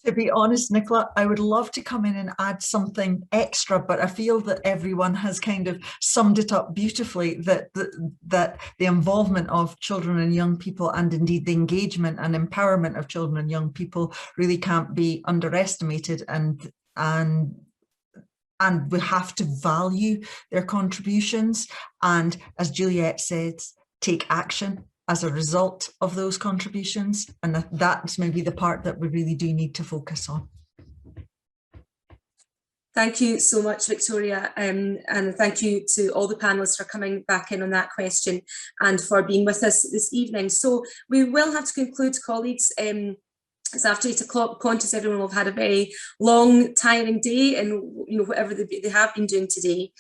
To be honest, Nicola, I would love to come in and add something extra, but I feel that everyone has kind of summed it up beautifully, that the involvement of children and young people, and indeed the engagement and empowerment of children and young people, really can't be underestimated, and we have to value their contributions, and, as Juliet said, take action as a result of those contributions. And that's maybe the part that we really do need to focus on. Thank you so much, Victoria, and thank you to all the panellists for coming back in on that question and for being with us this evening. So we will have to conclude, colleagues. It's after 8 o'clock, conscious everyone will have had a very long, tiring day, and whatever they have been doing today.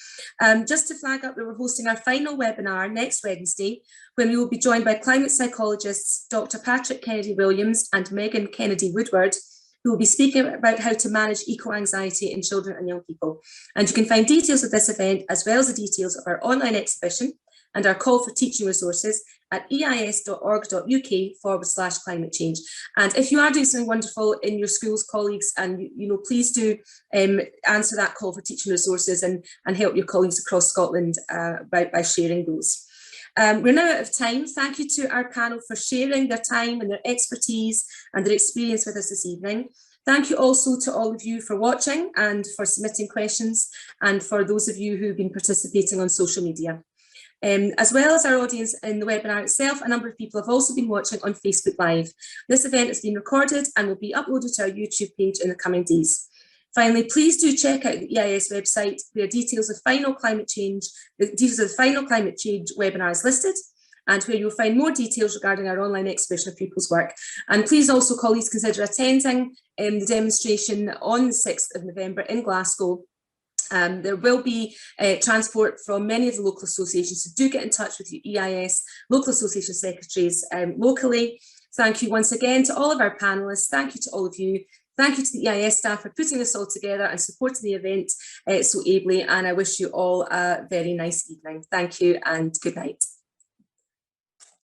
Just to flag up that we're hosting our final webinar next Wednesday, when we will be joined by climate psychologists Dr. Patrick Kennedy-Williams and Megan Kennedy-Woodward, who will be speaking about how to manage eco-anxiety in children and young people. And you can find details of this event, as well as the details of our online exhibition and our call for teaching resources at eis.org.uk/climate change. And if you are doing something wonderful in your schools, colleagues, and please do answer that call for teaching resources and help your colleagues across Scotland by sharing those. We're now out of time. Thank you to our panel for sharing their time and their expertise and their experience with us this evening. Thank you also to all of you for watching and for submitting questions, and for those of you who've been participating on social media. As well as our audience in the webinar itself, a number of people have also been watching on Facebook Live. This event has been recorded and will be uploaded to our YouTube page in the coming days. Finally, please do check out the EIS website, where details of the final climate change webinar is listed, and where you'll find more details regarding our online exhibition of pupils' work. And please also, colleagues, consider attending the demonstration on the 6th of November in Glasgow. There will be transport from many of the local associations, so do get in touch with your EIS local association secretaries locally. Thank you once again to all of our panellists. Thank you to all of you. Thank you to the EIS staff for putting this all together and supporting the event so ably. And I wish you all a very nice evening. Thank you and good night.